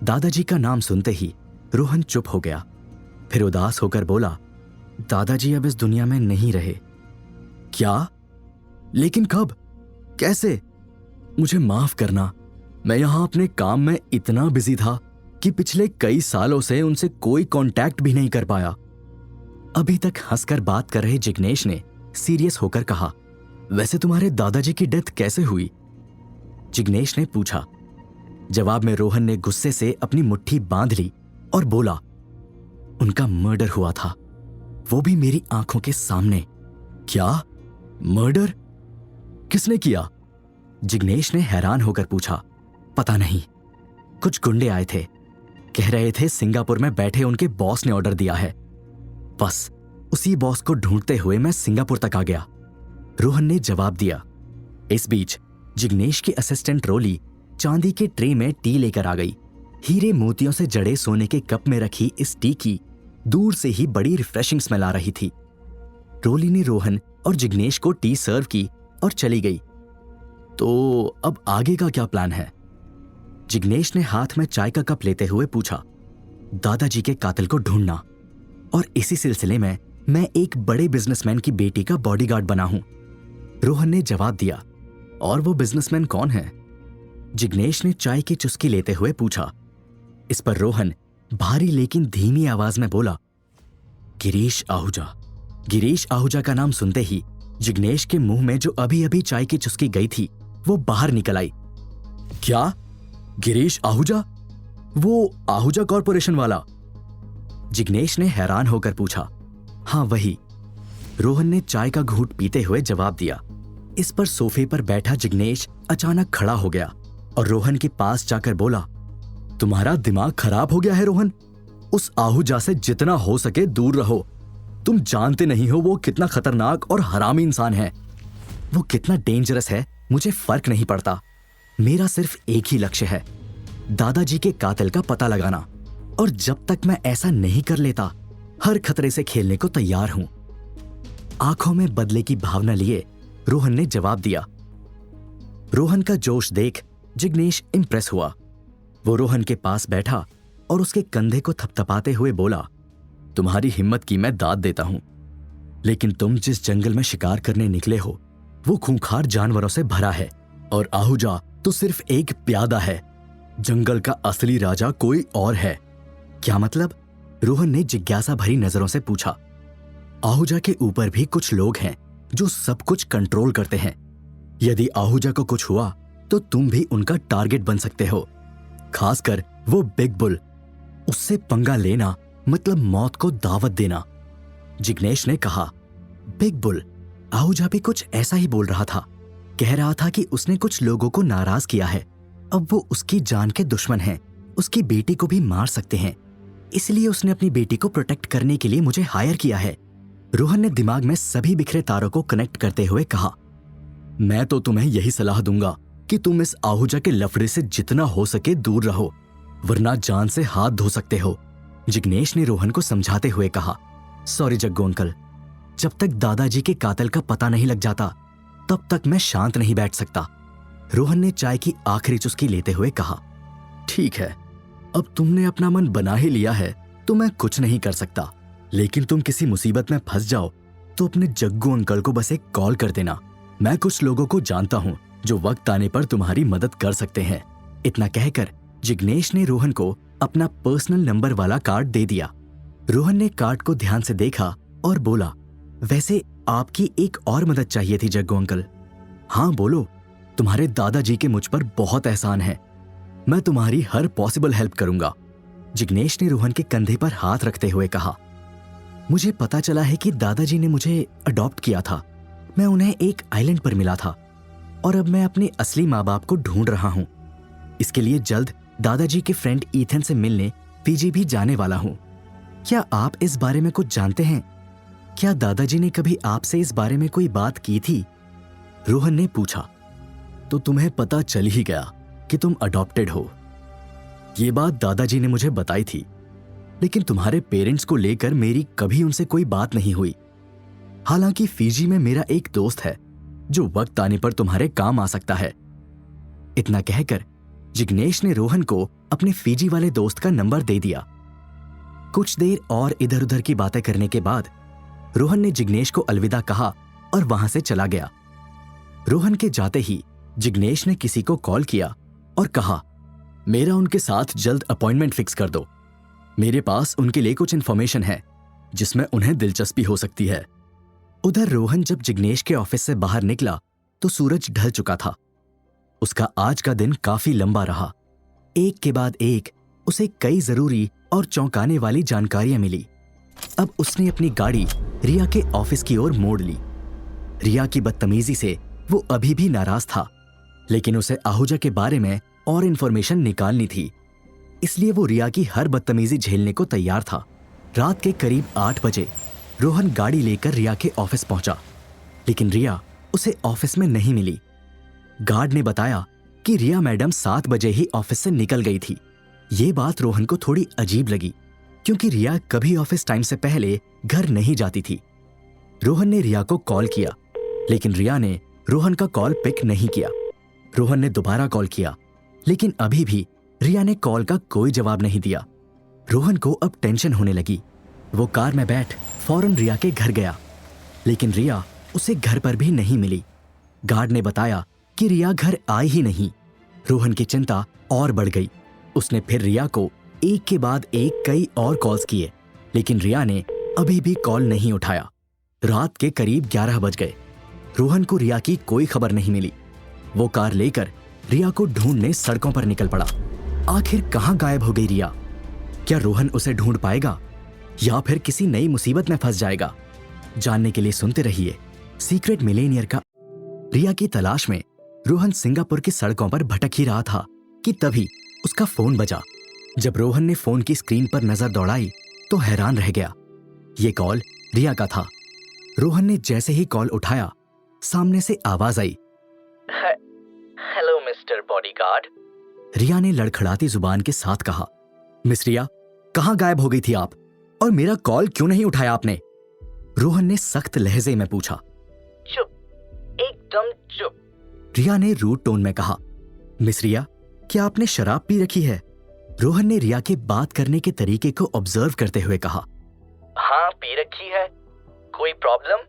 दादाजी का नाम सुनते ही रोहन चुप हो गया। फिर उदास होकर बोला, दादाजी अब इस दुनिया में नहीं रहे। क्या? लेकिन कब? कैसे? मुझे माफ करना, मैं यहां अपने काम में इतना बिजी था कि पिछले कई सालों से उनसे कोई कांटेक्ट भी नहीं कर पाया। अभी तक हंसकर बात कर रहे जिग्नेश ने सीरियस होकर कहा, वैसे तुम्हारे दादाजी की डेथ कैसे हुई? जिग्नेश ने पूछा। जवाब में रोहन ने गुस्से से अपनी मुट्ठी बांध ली और बोला, उनका मर्डर हुआ था, वो भी मेरी आंखों के सामने। क्या? मर्डर? किसने किया? जिग्नेश ने हैरान होकर पूछा। पता नहीं, कुछ गुंडे आए थे, कह रहे थे सिंगापुर में बैठे उनके बॉस ने ऑर्डर दिया है। बस उसी बॉस को ढूंढते हुए मैं सिंगापुर तक आ गया, रोहन ने जवाब दिया। इस बीच जिग्नेश की असिस्टेंट रोली चांदी के ट्रे में टी लेकर आ गई। हीरे मोतियों से जड़े सोने के कप में रखी इस टी की दूर से ही बड़ी रिफ्रेशिंग स्मेल आ रही थी। रोली ने रोहन और जिग्नेश को टी सर्व की और चली गई। तो अब आगे का क्या प्लान है? जिग्नेश ने हाथ में चाय का कप लेते हुए पूछा। दादाजी के कातिल को ढूंढना, और इसी सिलसिले में मैं एक बड़े बिजनेसमैन की बेटी का बॉडीगार्ड बना हूं, रोहन ने जवाब दिया। और वो बिजनेसमैन कौन है? जिग्नेश ने चाय की चुस्की लेते हुए पूछा। इस पर रोहन भारी लेकिन धीमी आवाज में बोला, गिरीश आहूजा। गिरीश आहूजा का नाम सुनते ही जिग्नेश के मुंह में जो अभी अभी चाय की चुस्की गई थी वो बाहर निकल आई। क्या? गिरीश आहूजा? वो आहूजा कॉरपोरेशन वाला? जिग्नेश ने हैरान होकर पूछा। हाँ वही, रोहन ने चाय का घूंट पीते हुए जवाब दिया। इस पर सोफे पर बैठा जिग्नेश अचानक खड़ा हो गया और रोहन के पास जाकर बोला, तुम्हारा दिमाग खराब हो गया है रोहन। उस आहूजा से जितना हो सके दूर रहो। तुम जानते नहीं हो वो कितना खतरनाक और हरामी इंसान है। वो कितना डेंजरस है मुझे फर्क नहीं पड़ता। मेरा सिर्फ एक ही लक्ष्य है, दादाजी के कातिल का पता लगाना। और जब तक मैं ऐसा नहीं कर लेता, हर खतरे से खेलने को तैयार हूं। आंखों में बदले की भावना लिए रोहन ने जवाब दिया। रोहन का जोश देख जिग्नेश इंप्रेस हुआ। वो रोहन के पास बैठा और उसके कंधे को थपथपाते हुए बोला, तुम्हारी हिम्मत की मैं दाद देता हूं, लेकिन तुम जिस जंगल में शिकार करने निकले हो वो खूंखार जानवरों से भरा है और आहूजा तो सिर्फ एक प्यादा है। जंगल का असली राजा कोई और है। क्या मतलब? रोहन ने जिज्ञासा भरी नजरों से पूछा। आहूजा के ऊपर भी कुछ लोग हैं जो सब कुछ कंट्रोल करते हैं। यदि आहूजा को कुछ हुआ तो तुम भी उनका टारगेट बन सकते हो, खासकर वो बिग बुल। उससे पंगा लेना मतलब मौत को दावत देना। जिग्नेश ने कहा। Big bull? आहूजा भी कुछ ऐसा ही बोल रहा था। कह रहा था कि उसने कुछ लोगों को नाराज किया है। अब वो उसकी जान के दुश्मन हैं, उसकी बेटी को भी मार सकते हैं। इसलिए उसने अपनी बेटी को प्रोटेक्ट करने के लिए मुझे हायर किया है। रोहन ने दिमाग में सभी बिखरे तारों को कनेक्ट करते हुए कहा। मैं तो तुम्हें यही सलाह दूंगा कि तुम इस आहूजा के लफड़े से जितना हो सके दूर रहो, वरना जान से हाथ धो सकते हो। जिग्नेश ने रोहन को समझाते हुए कहा। सॉरी जग्गू अंकल, जब तक दादाजी के कातिल का पता नहीं लग जाता तब तक मैं शांत नहीं बैठ सकता। रोहन ने चाय की आखिरी चुस्की लेते हुए कहा। ठीक है, अब तुमने अपना मन बना ही लिया है तो मैं कुछ नहीं कर सकता, लेकिन तुम किसी मुसीबत में फंस जाओ तो अपने जग्गू अंकल को बस एक कॉल कर देना। मैं कुछ लोगों को जानता हूं जो वक्त आने पर तुम्हारी मदद कर सकते हैं। इतना कहकर जिग्नेश ने रोहन को अपना पर्सनल नंबर वाला कार्ड दे दिया। रोहन ने कार्ड को ध्यान से देखा और बोला, वैसे आपकी एक और मदद चाहिए थी जग्गू अंकल। हाँ बोलो। तुम्हारे दादाजी के मुझ पर बहुत एहसान है, मैं तुम्हारी हर पॉसिबल हेल्प करूंगा। जिग्नेश ने रोहन के कंधे पर हाथ रखते हुए कहा। मुझे पता चला है कि दादाजी ने मुझे अडॉप्ट किया था। मैं उन्हें एक आइलैंड पर मिला था और अब मैं अपने असली माँ बाप को ढूंढ रहा हूँ। इसके लिए जल्द दादाजी के फ्रेंड ईथन से मिलने फीजी भी जाने वाला हूँ। क्या आप इस बारे में कुछ जानते हैं? क्या दादाजी ने कभी आपसे इस बारे में कोई बात की थी? रोहन ने पूछा। तो तुम्हें पता चल ही गया कि तुम अडॉप्टेड हो। ये बात दादाजी ने मुझे बताई थी, लेकिन तुम्हारे पेरेंट्स को लेकर मेरी कभी उनसे कोई बात नहीं हुई। हालांकि फीजी में मेरा एक दोस्त है जो वक्त आने पर तुम्हारे काम आ सकता है। इतना कहकर जिग्नेश ने रोहन को अपने फीजी वाले दोस्त का नंबर दे दिया। कुछ देर और इधर उधर की बातें करने के बाद रोहन ने जिग्नेश को अलविदा कहा और वहां से चला गया। रोहन के जाते ही जिग्नेश ने किसी को कॉल किया और कहा, मेरा उनके साथ जल्द अपॉइंटमेंट फिक्स कर दो। मेरे पास उनके लिए कुछ इन्फॉर्मेशन है जिसमें उन्हें दिलचस्पी हो सकती है। उधर रोहन जब जिग्नेश के ऑफिस से बाहर निकला तो सूरज ढल चुका था। उसका आज का दिन काफी लंबा रहा। एक के बाद एक उसे कई जरूरी और चौंकाने वाली जानकारियां मिली। अब उसने अपनी गाड़ी रिया के ऑफिस की ओर मोड़ ली। रिया की बदतमीजी से वो अभी भी नाराज था, लेकिन उसे आहूजा के बारे में और इन्फॉर्मेशन निकालनी थी, इसलिए वो रिया की हर बदतमीजी झेलने को तैयार था। रात के करीब 8 बजे रोहन गाड़ी लेकर रिया के ऑफिस पहुंचा, लेकिन रिया उसे ऑफिस में नहीं मिली। गार्ड ने बताया कि रिया मैडम 7 बजे ही ऑफिस से निकल गई थी। ये बात रोहन को थोड़ी अजीब लगी, क्योंकि रिया कभी ऑफिस टाइम से पहले घर नहीं जाती थी। रोहन ने रिया को कॉल किया, लेकिन रिया ने रोहन का कॉल पिक नहीं किया। रोहन ने दोबारा कॉल किया, लेकिन अभी भी रिया ने कॉल का कोई जवाब नहीं दिया। रोहन को अब टेंशन होने लगी। वो कार में बैठ फौरन रिया के घर गया, लेकिन रिया उसे घर पर भी नहीं मिली। गार्ड ने बताया कि रिया घर आई ही नहीं। रोहन की चिंता और बढ़ गई। उसने फिर रिया को एक के बाद एक कई और कॉल्स किए, लेकिन रिया ने अभी भी कॉल नहीं उठाया। रात के करीब 11 बज गए। रोहन को रिया की कोई खबर नहीं मिली। वो कार लेकर रिया को ढूंढने सड़कों पर निकल पड़ा। आखिर कहां गायब हो गई रिया? क्या रोहन उसे ढूंढ पाएगा या फिर किसी नई मुसीबत में फंस जाएगा? जानने के लिए सुनते रहिए सीक्रेट मिलेनियर का। रिया की तलाश में रोहन सिंगापुर की सड़कों पर भटक ही रहा था कि तभी उसका फोन बजा। जब रोहन ने फोन की स्क्रीन पर नजर दौड़ाई तो हैरान रह गया। ये कॉल रिया का था। रोहन ने जैसे ही कॉल उठाया, सामने से आवाज आई, हेलो मिस्टर बॉडीगार्ड। रिया ने लड़खड़ाती जुबान के साथ कहा, मिस रिया, कहाँ गायब हो गई थी आप और मेरा कॉल क्यों नहीं उठाया आपने? रोहन ने सख्त लहजे में पूछा। चुप, एकदम चुप। रिया ने रूड टोन में कहा, मिस रिया, क्या आपने शराब पी रखी है? रोहन ने रिया के बात करने के तरीके को ऑब्जर्व करते हुए कहा। हाँ, पी रखी है। कोई प्रॉब्लम?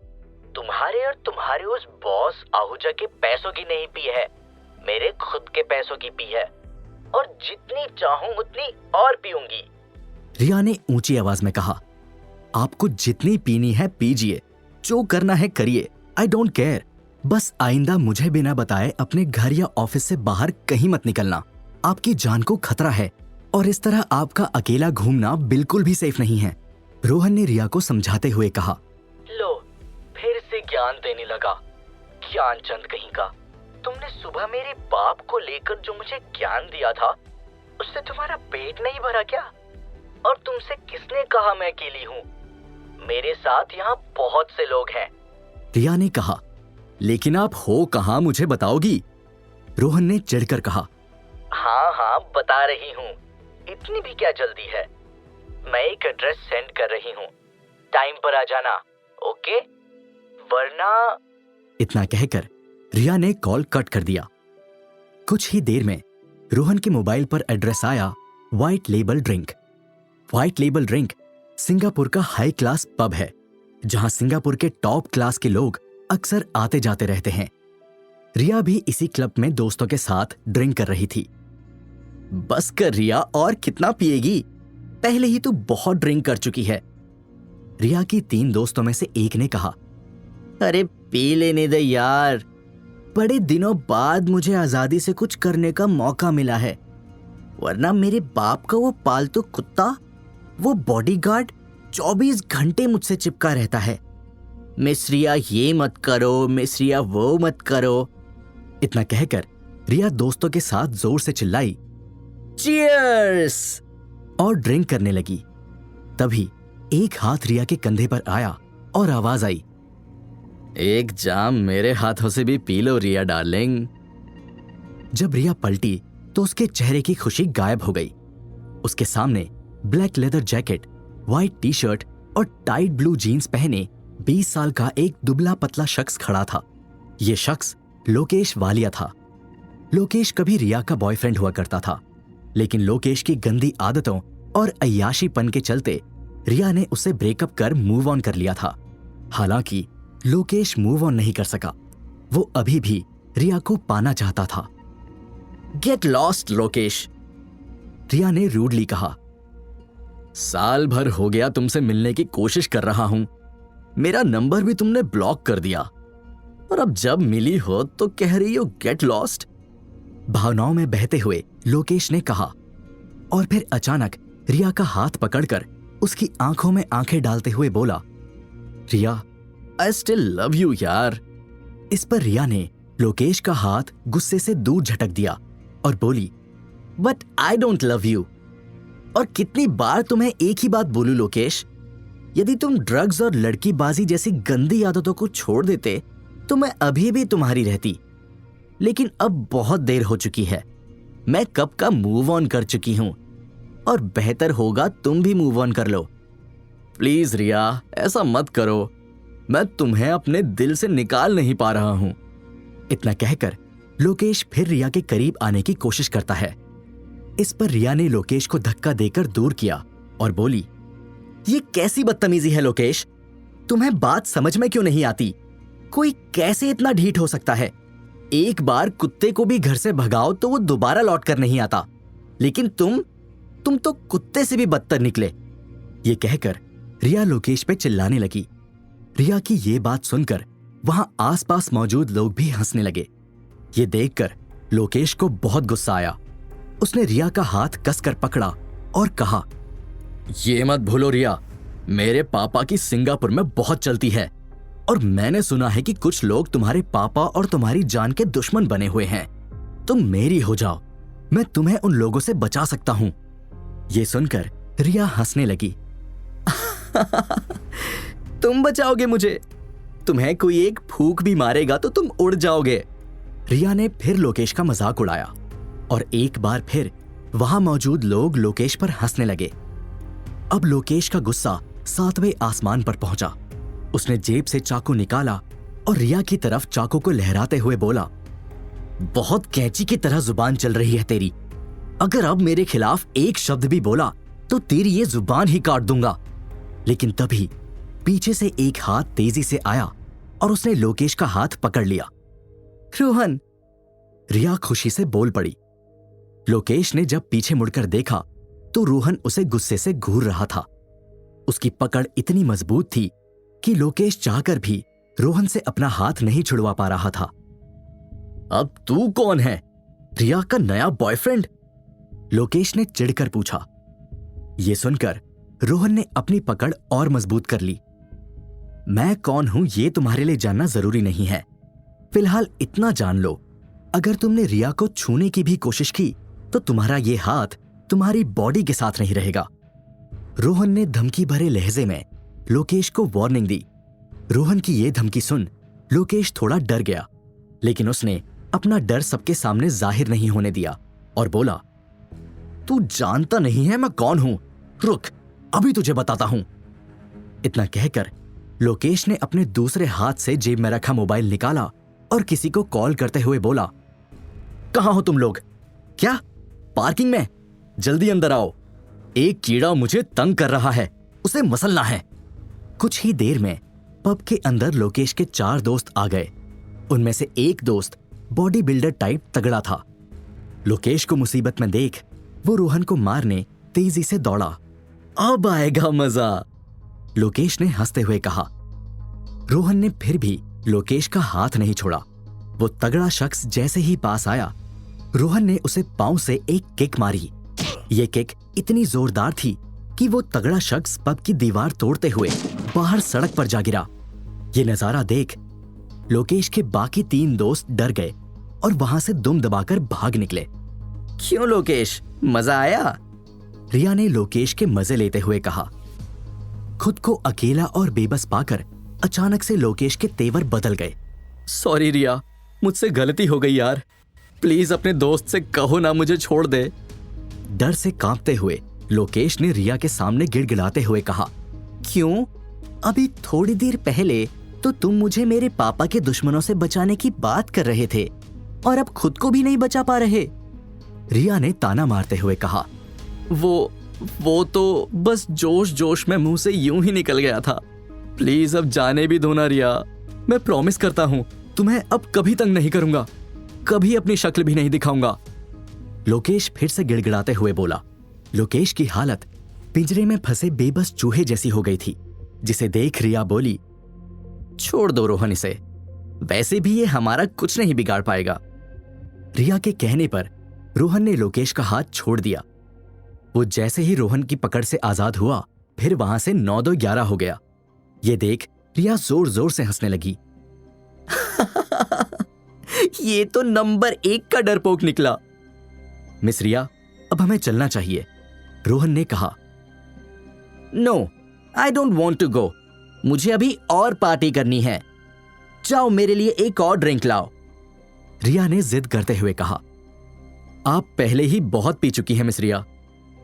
तुम्हारे और तुम्हारे उस बॉस आहूजा के पैसों की नहीं पी है, मेरे खुद के पैसों की पी है, और जितनी चाहूं उतनी और पीऊंगी। रिया ने ऊंची आवाज में कहा, आपको जितनी पीनी है पीजिए, जो करना है करिए, आई डोंट केयर। बस आइंदा मुझे बिना बताए अपने घर या ऑफिस से बाहर कहीं मत निकलना। आपकी जान को खतरा है और इस तरह आपका अकेला घूमना बिल्कुल भी सेफ नहीं है। रोहन ने रिया को समझाते हुए कहा। लो, फिर से ज्ञान देने लगा, ज्ञान चंद कहीं का। तुमने सुबह मेरे बाप को लेकर जो मुझे ज्ञान दिया था, उससे तुम्हारा पेट नहीं भरा क्या? और तुमसे किसने कहा मैं अकेली हूँ? मेरे साथ यहाँ बहुत से लोग हैं। रिया ने कहा, लेकिन आप हो कहाँ, मुझे बताओगी? रोहन ने चिढ़कर कहा। हाँ हाँ, बता रही हूँ, इतनी भी क्या जल्दी है। मैं एक एड्रेस सेंड कर रही हूँ, टाइम पर आ जाना, ओके? वरना। इतना कहकर रिया ने कॉल कट कर दिया। कुछ ही देर में रोहन के मोबाइल पर एड्रेस आया, white label drink. White label drink Singapore का हाई क्लास पब है, जहां सिंगापुर के टॉप क्लास के लोग अक्सर आते जाते रहते हैं। रिया भी इसी क्लब में दोस्तों के साथ ड्रिंक कर रही थी। बस कर रिया, और कितना पिएगी? पहले ही तो बहुत ड्रिंक कर चुकी है। रिया की 3 दोस्तों में से एक ने कहा, अरे पी लेने दे यार, बड़े दिनों बाद मुझे आजादी से कुछ करने का मौका मिला है, वरना मेरे बाप का वो पालतू कुत्ता, वो बॉडीगार्ड 24 घंटे मुझसे चिपका रहता है। मिस रिया ये मत करो, मिस रिया वो मत करो। इतना कहकर रिया दोस्तों के साथ जोर से चिल्लाई, चीयर्स, और ड्रिंक करने लगी। तभी एक हाथ रिया के कंधे पर आया और आवाज आई, एक जाम मेरे हाथों से भी पी लो रिया डार्लिंग। जब रिया पलटी तो उसके चेहरे की खुशी गायब हो गई। उसके सामने black leather jacket, white T shirt और टाइट ब्लू जीन्स पहने 20 साल का एक दुबला पतला शख्स खड़ा था। यह शख्स लोकेश वालिया था। लोकेश कभी रिया का बॉयफ्रेंड हुआ करता था, लेकिन लोकेश की गंदी आदतों और अय्याशीपन के चलते रिया ने उसे ब्रेकअप कर मूव ऑन कर लिया था। हालांकि लोकेश मूव ऑन नहीं कर सका, वो अभी भी रिया को पाना चाहता था। गेट लॉस्ट लोकेश, रिया ने रूडली कहा। साल भर हो गया तुमसे मिलने की कोशिश कर रहा हूं, मेरा नंबर भी तुमने ब्लॉक कर दिया, और अब जब मिली हो तो कह रही हो गेट लॉस्ट। भावनाओं में बहते हुए लोकेश ने कहा, और फिर अचानक रिया का हाथ पकड़कर उसकी आंखों में आंखें डालते हुए बोला, रिया, आई स्टिल लव यू यार। इस पर रिया ने लोकेश का हाथ गुस्से से दूर झटक दिया और बोली, but I don't love you. और कितनी बार तुम्हें एक ही बात बोलूं लोकेश, यदि तुम ड्रग्स और लड़कीबाजी जैसी गंदी आदतों को छोड़ देते तो मैं अभी भी तुम्हारी रहती, लेकिन अब बहुत देर हो चुकी है। मैं कब का मूव ऑन कर चुकी हूं, और बेहतर होगा तुम भी मूव ऑन कर लो। प्लीज रिया, ऐसा मत करो, मैं तुम्हें अपने दिल से निकाल नहीं पा रहा हूं। इतना कहकर लोकेश फिर रिया के करीब आने की कोशिश करता है। इस पर रिया ने लोकेश को धक्का देकर दूर किया और बोली, ये कैसी बदतमीजी है लोकेश, तुम्हें बात समझ में क्यों नहीं आती? कोई कैसे इतना ढीठ हो सकता है? एक बार कुत्ते को भी घर से भगाओ तो वो दोबारा लौट कर नहीं आता, लेकिन तुम तो कुत्ते से भी बदतर निकले। ये कहकर रिया लोकेश पे चिल्लाने लगी। रिया की ये बात सुनकर वहां आसपास मौजूद लोग भी हंसने लगे। ये देखकर लोकेश को बहुत गुस्सा आया। उसने रिया का हाथ कसकर पकड़ा और कहा, ये मत भूलो रिया, मेरे पापा की सिंगापुर में बहुत चलती है और मैंने सुना है कि कुछ लोग तुम्हारे पापा और तुम्हारी जान के दुश्मन बने हुए हैं। तुम मेरी हो जाओ, मैं तुम्हें उन लोगों से बचा सकता हूं। ये सुनकर रिया हंसने लगी। तुम बचाओगे मुझे? तुम्हें कोई एक फूंक भी मारेगा तो तुम उड़ जाओगे। रिया ने फिर लोकेश का मजाक उड़ाया और एक बार फिर वहां मौजूद लोग लोकेश पर हंसने लगे। अब लोकेश का गुस्सा 7वें आसमान पर पहुंचा। उसने जेब से चाकू निकाला और रिया की तरफ चाकू को लहराते हुए बोला, बहुत कैंची की तरह जुबान चल रही है तेरी। अगर अब मेरे खिलाफ एक शब्द भी बोला तो तेरी ये जुबान ही काट दूंगा। लेकिन तभी पीछे से एक हाथ तेजी से आया और उसने लोकेश का हाथ पकड़ लिया। रोहन, रिया खुशी से बोल पड़ी। लोकेश ने जब पीछे मुड़कर देखा तो रोहन उसे गुस्से से घूर रहा था। उसकी पकड़ इतनी मजबूत थी कि लोकेश चाहकर भी रोहन से अपना हाथ नहीं छुड़वा पा रहा था। अब तू कौन है? रिया का नया बॉयफ्रेंड? लोकेश ने चिढ़कर पूछा। यह सुनकर रोहन ने अपनी पकड़ और मजबूत कर ली। मैं कौन हूं यह तुम्हारे लिए जानना जरूरी नहीं है। फिलहाल इतना जान लो, अगर तुमने रिया को छूने की भी कोशिश की तो तुम्हारा यह हाथ तुम्हारी बॉडी के साथ नहीं रहेगा। रोहन ने धमकी भरे लहजे में लोकेश को वार्निंग दी। रोहन की यह धमकी सुन लोकेश थोड़ा डर गया, लेकिन उसने अपना डर सबके सामने जाहिर नहीं होने दिया और बोला, तू जानता नहीं है मैं कौन हूं? रुक, अभी तुझे बताता हूं। इतना कहकर लोकेश ने अपने दूसरे हाथ से जेब में रखा मोबाइल निकाला और किसी को कॉल करते हुए बोला, कहां हो तुम लोग? क्या पार्किंग में? जल्दी अंदर आओ, एक कीड़ा मुझे तंग कर रहा है, उसे मसलना है। कुछ ही देर में पब के अंदर लोकेश के 4 दोस्त आ गए। उनमें से एक दोस्त बॉडी बिल्डर टाइप तगड़ा था। लोकेश को मुसीबत में देख वो रोहन को मारने तेजी से दौड़ा। अब आएगा मजा, लोकेश ने हंसते हुए कहा। रोहन ने फिर भी लोकेश का हाथ नहीं छोड़ा। वो तगड़ा शख्स जैसे ही पास आया, रोहन ने उसे पांव से एक किक मारी। ये किक इतनी जोरदार थी कि वो तगड़ा शख्स पब की दीवार तोड़ते हुए बाहर सड़क पर जा गिरा। ये नजारा देख लोकेश के बाकी 3 दोस्त डर गए और वहां से दुम दबाकर भाग निकले। क्यों लोकेश, मजा आया? रिया ने लोकेश के मजे लेते हुए कहा। खुद को अकेला और बेबस पाकर अचानक से लोकेश के तेवर बदल गए। सॉरी रिया, मुझसे गलती हो गई यार, प्लीज अपने दोस्त से कहो ना मुझे छोड़ दे। डर से कांपते हुए लोकेश ने रिया के सामने गिड़गिड़ाते हुए कहा, क्यों? अभी थोड़ी देर पहले तो तुम मुझे मेरे पापा के दुश्मनों से बचाने की बात कर रहे थे और अब खुद को भी नहीं बचा पा रहे। रिया ने ताना मारते हुए कहा, वो तो बस जोश जोश में मुंह से यूं ही निकल गया था। प्लीज अब जाने भी दो ना रिया, मैं प्रॉमिस करता हूं तुम्हें अब कभी तंग नहीं करूंगा, कभी अपनी शक्ल भी नहीं दिखाऊंगा। लोकेश फिर से गिड़गिड़ाते हुए बोला। लोकेश की हालत पिंजरे में फंसे बेबस चूहे जैसी हो गई थी, जिसे देख रिया बोली, छोड़ दो रोहन इसे, वैसे भी ये हमारा कुछ नहीं बिगाड़ पाएगा। रिया के कहने पर रोहन ने लोकेश का हाथ छोड़ दिया। वो जैसे ही रोहन की पकड़ से आजाद हुआ, फिर वहां से 9-2-11 हो गया। ये देख रिया जोर जोर से हंसने लगी। ये तो नंबर 1 का डरपोक निकला। मिस रिया, अब हमें चलना चाहिए, रोहन ने कहा। No, I don't want to go, मुझे अभी और पार्टी करनी है। जाओ मेरे लिए एक और ड्रिंक लाओ, रिया ने जिद करते हुए कहा। आप पहले ही बहुत पी चुकी हैं मिस रिया,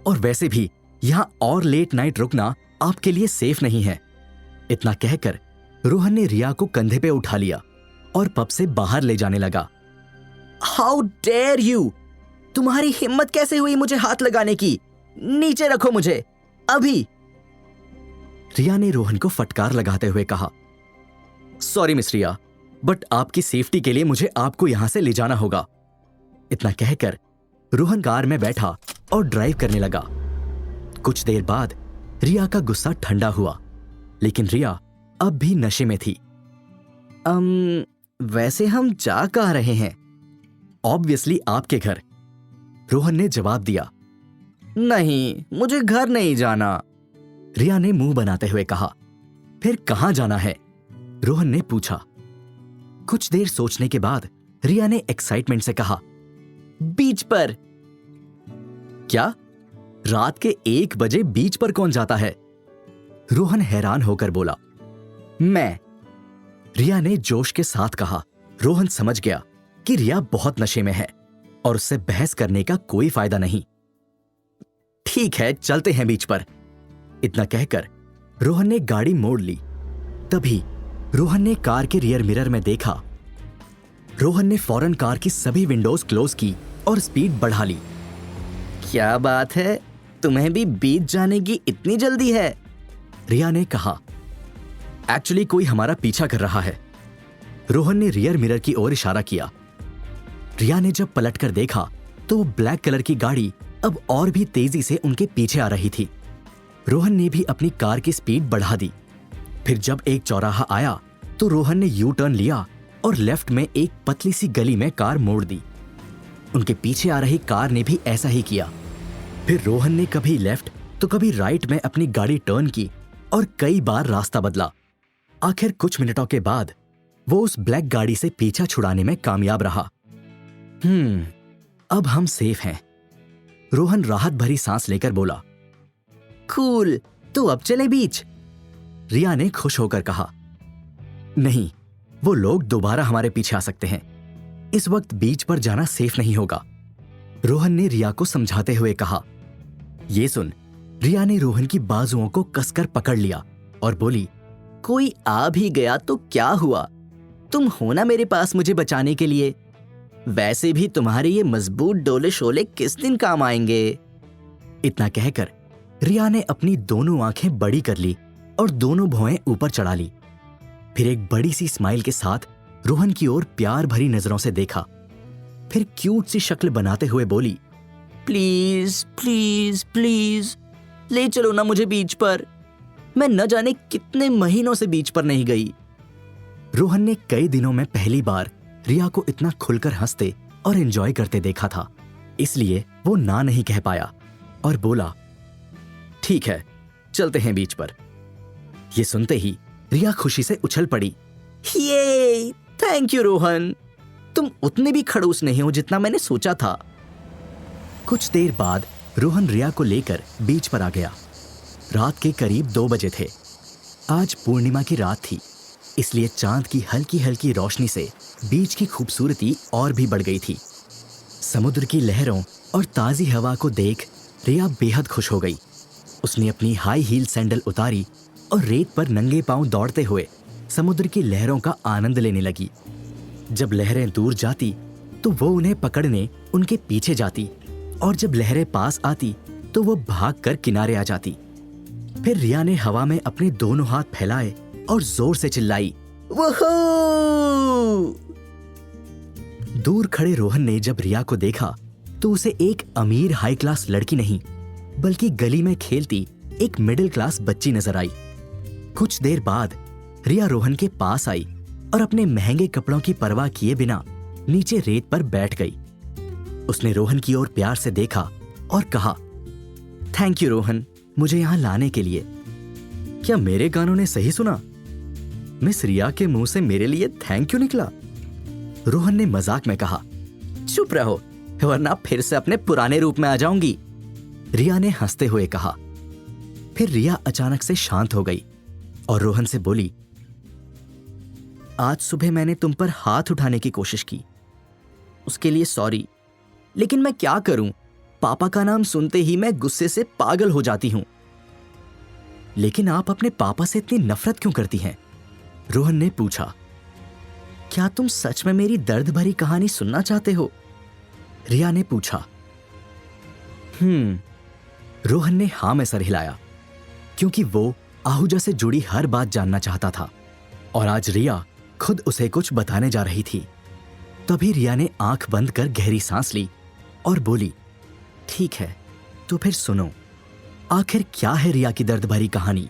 और वैसे भी यहां और लेट नाइट रुकना आपके लिए सेफ नहीं है। इतना कहकर रोहन ने रिया को कंधे पे उठा लिया और पब से बाहर ले जाने लगा। हाउ डेयर यू, तुम्हारी हिम्मत कैसे हुई मुझे हाथ लगाने की? नीचे रखो मुझे अभी, रिया ने रोहन को फटकार लगाते हुए कहा। सॉरी मिस रिया, बट आपकी सेफ्टी के लिए मुझे आपको यहां से ले जाना होगा। इतना कहकर रोहन कार में बैठा और ड्राइव करने लगा। कुछ देर बाद रिया का गुस्सा ठंडा हुआ, लेकिन रिया अब भी नशे में थी। वैसे हम जा कहाँ रहे हैं? ऑब्वियसली आपके घर, रोहन ने जवाब दिया। नहीं, मुझे घर नहीं जाना, रिया ने मुंह बनाते हुए कहा। फिर कहां जाना है? रोहन ने पूछा। कुछ देर सोचने के बाद रिया ने एक्साइटमेंट से कहा, बीच पर। क्या? रात के 1 बजे बीच पर कौन जाता है? रोहन हैरान होकर बोला, मैं। रिया ने जोश के साथ कहा। रोहन समझ गया कि रिया बहुत नशे में है और उससे बहस करने का कोई फायदा नहीं। ठीक है, चलते हैं बीच पर। इतना कहकर रोहन ने गाड़ी मोड़ ली। तभी रोहन ने कार के रियर मिरर में देखा। रोहन ने फौरन कार की सभी विंडोज क्लोज की और स्पीड बढ़ा ली। क्या बात है, तुम्हें भी बीच जाने की इतनी जल्दी है? रिया ने कहा। एक्चुअली कोई हमारा पीछा कर रहा है। रोहन ने रियर मिरर की ओर इशारा किया। रिया ने जब पलटकर देखा तो वो ब्लैक कलर की गाड़ी अब और भी तेजी से उनके पीछे आ रही थी। रोहन ने भी अपनी कार की स्पीड बढ़ा दी। फिर जब एक चौराहा आया तो रोहन ने यू टर्न लिया और लेफ्ट में एक पतली सी गली में कार मोड़ दी। उनके पीछे आ रही कार ने भी ऐसा ही किया। फिर रोहन ने कभी लेफ्ट तो कभी राइट में अपनी गाड़ी टर्न की और कई बार रास्ता बदला। आखिर कुछ मिनटों के बाद वो उस ब्लैक गाड़ी से पीछा छुड़ाने में कामयाब रहा। अब हम सेफ हैं। रोहन राहत भरी सांस लेकर बोला। कूल, तो अब चले बीच? रिया ने खुश होकर कहा। नहीं, वो लोग दोबारा हमारे पीछे आ सकते हैं। इस वक्त बीच पर जाना सेफ नहीं होगा। रोहन ने रिया को समझाते हुए कहा। ये सुन, रिया ने रोहन की बाजुओं को कसकर पकड़ लिया और बोली, कोई आ भी गया तो क्या हुआ? तुम हो ना मेरे पास मुझे बचाने के लिए। वैसे भी तुम्हारे ये मजबूत डोले शोले किस दिन काम आएंगे? इतना कहकर रिया ने अपनी दोनों आंखें बड़ी कर ली और दोनों भौएं ऊपर चढ़ा ली। फिर एक बड़ी सी स्माइल के साथ रोहन की ओर प्यार भरी नजरों से देखा। फिर क्यूट सी शक्ल बनाते हुए बोली, प्लीज प्लीज प्लीज ले चलो ना मुझे बीच पर। मैं न जाने कितने महीनों से बीच पर नहीं गई। रोहन ने कई दिनों में पहली बार रिया को इतना खुलकर हंसते और एंजॉय करते देखा था, इसलिए वो ना नहीं कह पाया और बोला, ठीक है, चलते हैं बीच पर। ये सुनते ही रिया खुशी से उछल पड़ी। ये थैंक यू रोहन, तुम उतने भी खड़ूस नहीं हो जितना मैंने सोचा था। कुछ देर बाद रोहन रिया को लेकर बीच पर आ गया। रात के करीब 2 बजे थे। आज पूर्णिमा की रात थी, इसलिए चांद की हल्की हल्की रोशनी से बीच की खूबसूरती और भी बढ़ गई थी। समुद्र की लहरों और ताज़ी हवा को देख रिया बेहद खुश हो गई। उसने अपनी हाई हील सैंडल उतारी और रेत पर नंगे पांव दौड़ते हुए समुद्र की लहरों का आनंद लेने लगी। जब लहरें दूर जाती तो वो उन्हें पकड़ने उनके पीछे जाती और जब लहरें पास आती तो वो भागकर किनारे आ जाती। फिर रिया ने हवा में अपने दोनों हाथ फैलाए और जोर से चिल्लाई, वोहो! दूर खड़े रोहन ने जब रिया को देखा तो उसे एक अमीर हाई क्लास लड़की नहीं बल्कि गली में खेलती एक मिडिल क्लास बच्ची नजर आई। कुछ देर बाद रिया रोहन के पास आई और अपने महंगे कपड़ों की परवाह किए बिना नीचे रेत पर बैठ गई। उसने रोहन की ओर प्यार से देखा और कहा, थैंक यू रोहन, मुझे यहां लाने के लिए। क्या मेरे कानों ने सही सुना? मिस रिया के मुंह से मेरे लिए थैंक यू निकला? रोहन ने मजाक में कहा। चुप रहो, वरना फिर से अपने पुराने रूप में आ जाऊंगी, रिया ने हंसते हुए कहा। फिर रिया अचानक से शांत हो गई और रोहन से बोली, आज सुबह मैंने तुम पर हाथ उठाने की कोशिश की, उसके लिए सॉरी, लेकिन मैं क्या करूं, पापा का नाम सुनते ही मैं गुस्से से पागल हो जाती हूं। लेकिन आप अपने पापा से इतनी नफरत क्यों करती हैं? रोहन ने पूछा। क्या तुम सच में मेरी दर्द भरी कहानी सुनना चाहते हो? रिया ने पूछा। रोहन ने हां में सर हिलाया, क्योंकि वो आहूजा से जुड़ी हर बात जानना चाहता था और आज रिया खुद उसे कुछ बताने जा रही थी। तभी रिया ने आंख बंद कर गहरी सांस ली और बोली, ठीक है, तो फिर सुनो, आखिर क्या है रिया की दर्द भरी कहानी?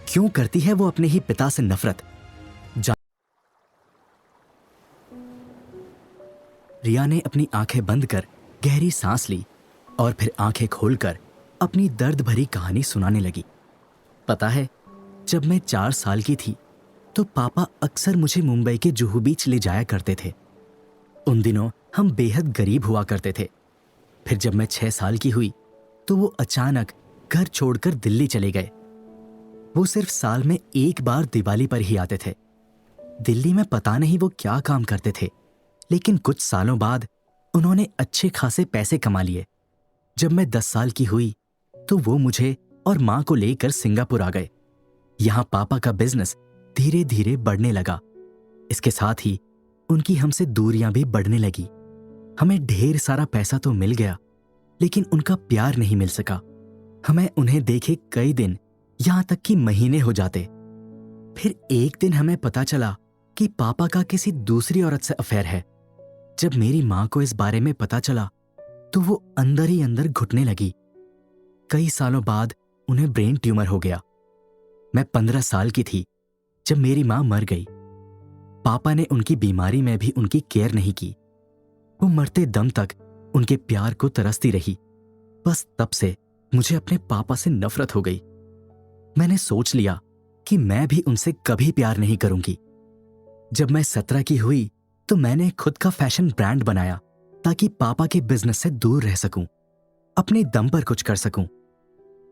क्यों करती है वो अपने ही पिता से नफरत? रिया ने अपनी आंखें बंद कर गहरी सांस ली और फिर आंखें खोलकर अपनी दर्द भरी कहानी सुनाने लगी। पता है, जब मैं 4 साल की थी तो पापा अक्सर मुझे मुंबई के जुहू बीच ले जाया करते थे। उन दिनों हम बेहद गरीब हुआ करते थे। फिर जब मैं 6 साल की हुई तो वो अचानक घर छोड़कर दिल्ली चले गए। वो सिर्फ साल में एक बार दिवाली पर ही आते थे। दिल्ली में पता नहीं वो क्या काम करते थे, लेकिन कुछ सालों बाद उन्होंने अच्छे खासे पैसे कमा लिए। जब मैं 10 साल की हुई तो वो मुझे और माँ को लेकर सिंगापुर आ गए। यहाँ पापा का बिजनेस धीरे धीरे बढ़ने लगा। इसके साथ ही उनकी हमसे दूरियां भी बढ़ने लगी। हमें ढेर सारा पैसा तो मिल गया, लेकिन उनका प्यार नहीं मिल सका। हमें उन्हें देखे कई दिन, यहां तक कि महीने हो जाते। फिर एक दिन हमें पता चला कि पापा का किसी दूसरी औरत से अफेयर है। जब मेरी माँ को इस बारे में पता चला तो वो अंदर ही अंदर घुटने लगी। कई सालों बाद उन्हें ब्रेन ट्यूमर हो गया। मैं 15 साल की थी जब मेरी माँ मर गई। पापा ने उनकी बीमारी में भी उनकी केयर नहीं की। वो मरते दम तक उनके प्यार को तरसती रही। बस तब से मुझे अपने पापा से नफरत हो गई। मैंने सोच लिया कि मैं भी उनसे कभी प्यार नहीं करूंगी। जब मैं 17 की हुई तो मैंने खुद का फैशन ब्रांड बनाया ताकि पापा के बिजनेस से दूर रह सकूं, अपने दम पर कुछ कर सकूं।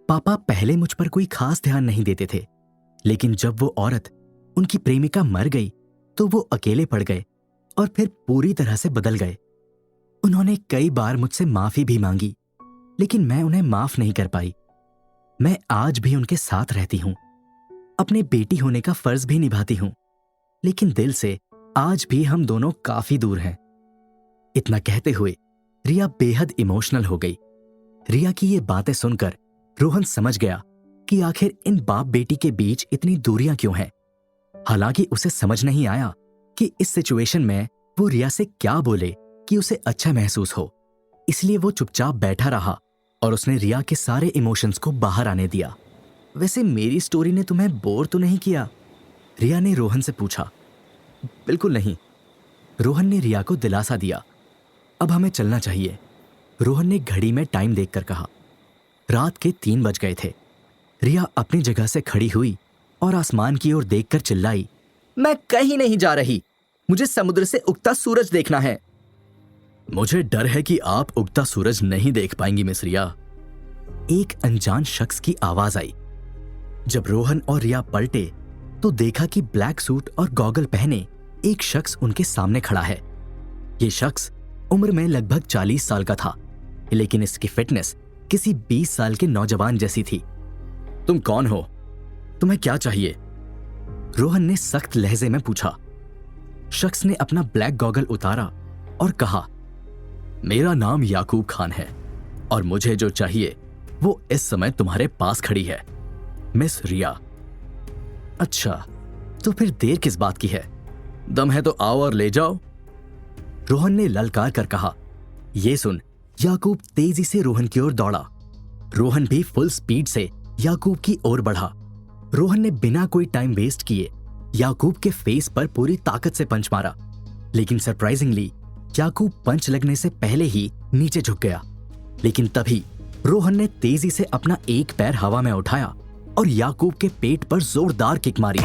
पापा पहले मुझ पर कोई खास ध्यान नहीं देते थे, लेकिन जब वो औरत, उनकी प्रेमिका, मर गई तो वो अकेले पड़ गए और फिर पूरी तरह से बदल गए। उन्होंने कई बार मुझसे माफी भी मांगी, लेकिन मैं उन्हें माफ नहीं कर पाई। मैं आज भी उनके साथ रहती हूं, अपने बेटी होने का फर्ज भी निभाती हूं, लेकिन दिल से आज भी हम दोनों काफी दूर हैं। इतना कहते हुए रिया बेहद इमोशनल हो गई। रिया की ये बातें सुनकर रोहन समझ गया कि आखिर इन बाप बेटी के बीच इतनी दूरियां क्यों हैं। हालांकि उसे समझ नहीं आया कि इस सिचुएशन में वो रिया से क्या बोले कि उसे अच्छा महसूस हो। इसलिए वो चुपचाप बैठा रहा और उसने रिया के सारे इमोशंस को बाहर आने दिया। वैसे मेरी स्टोरी ने तुम्हें बोर तो नहीं किया? रिया ने रोहन से पूछा। बिल्कुल नहीं, रोहन ने रिया को दिलासा दिया। अब हमें चलना चाहिए, रोहन ने घड़ी में टाइम देखकर कहा। रात के 3 बज गए थे। रिया अपनी जगह से खड़ी हुई और आसमान की ओर देखकर चिल्लाई, मैं कहीं नहीं जा रही, मुझे समुद्र से उगता सूरज देखना है। मुझे डर है कि आप उगता सूरज नहीं देख पाएंगी मिस रिया, एक अनजान शख्स की आवाज आई। जब रोहन और रिया पलटे तो देखा कि ब्लैक सूट और गॉगल पहने एक शख्स उनके सामने खड़ा है। ये शख्स उम्र में लगभग 40 साल का था, लेकिन इसकी फिटनेस किसी 20 साल के नौजवान जैसी थी। तुम कौन हो? तुम्हें क्या चाहिए? रोहन ने सख्त लहजे में पूछा। शख्स ने अपना ब्लैक गॉगल उतारा और कहा, मेरा नाम याकूब खान है और मुझे जो चाहिए वो इस समय तुम्हारे पास खड़ी है, मिस रिया। अच्छा, तो फिर देर किस बात की है? दम है तो आओ और ले जाओ, रोहन ने ललकार कर कहा। यह सुन याकूब तेजी से रोहन की ओर दौड़ा। रोहन भी फुल स्पीड से याकूब की ओर बढ़ा। रोहन ने बिना कोई टाइम वेस्ट किए याकूब के फेस पर पूरी ताकत से पंच मारा, लेकिन सरप्राइजिंगली याकूब पंच लगने से पहले ही नीचे झुक गया। लेकिन तभी रोहन ने तेजी से अपना एक पैर हवा में उठाया और याकूब के पेट पर जोरदार किक मारी।